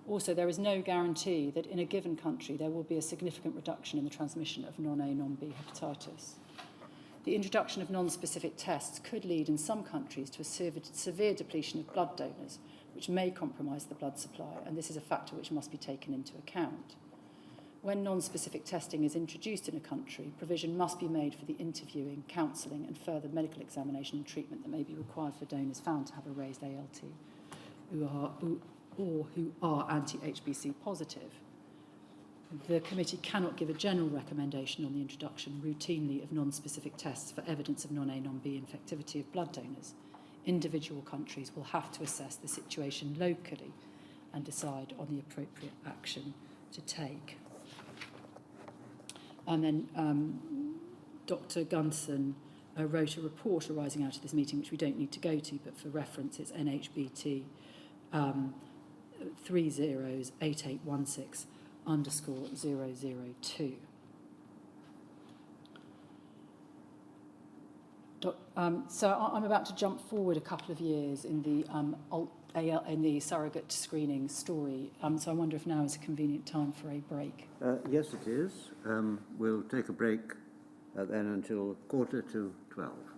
Also, there is no guarantee that in a given country there will be a significant reduction in the transmission of non-A, non-B hepatitis. The introduction of non-specific tests could lead in some countries to a severe depletion of blood donors, which may compromise the blood supply, and this is a factor which must be taken into account. When non-specific testing is introduced in a country, provision must be made for the interviewing, counselling and further medical examination and treatment that may be required for donors found to have a raised ALT who are anti-HBC positive. The committee cannot give a general recommendation on the introduction routinely of non-specific tests for evidence of non-A, non-B infectivity of blood donors. Individual countries will have to assess the situation locally and decide on the appropriate action to take. And then Dr. Gunson wrote a report arising out of this meeting, which we don't need to go to, but for reference, it's NHBT 308816 _002. So I'm about to jump forward a couple of years in the surrogate screening story. So I wonder if now is a convenient time for a break. Yes, it is. We'll take a break then until 11:45.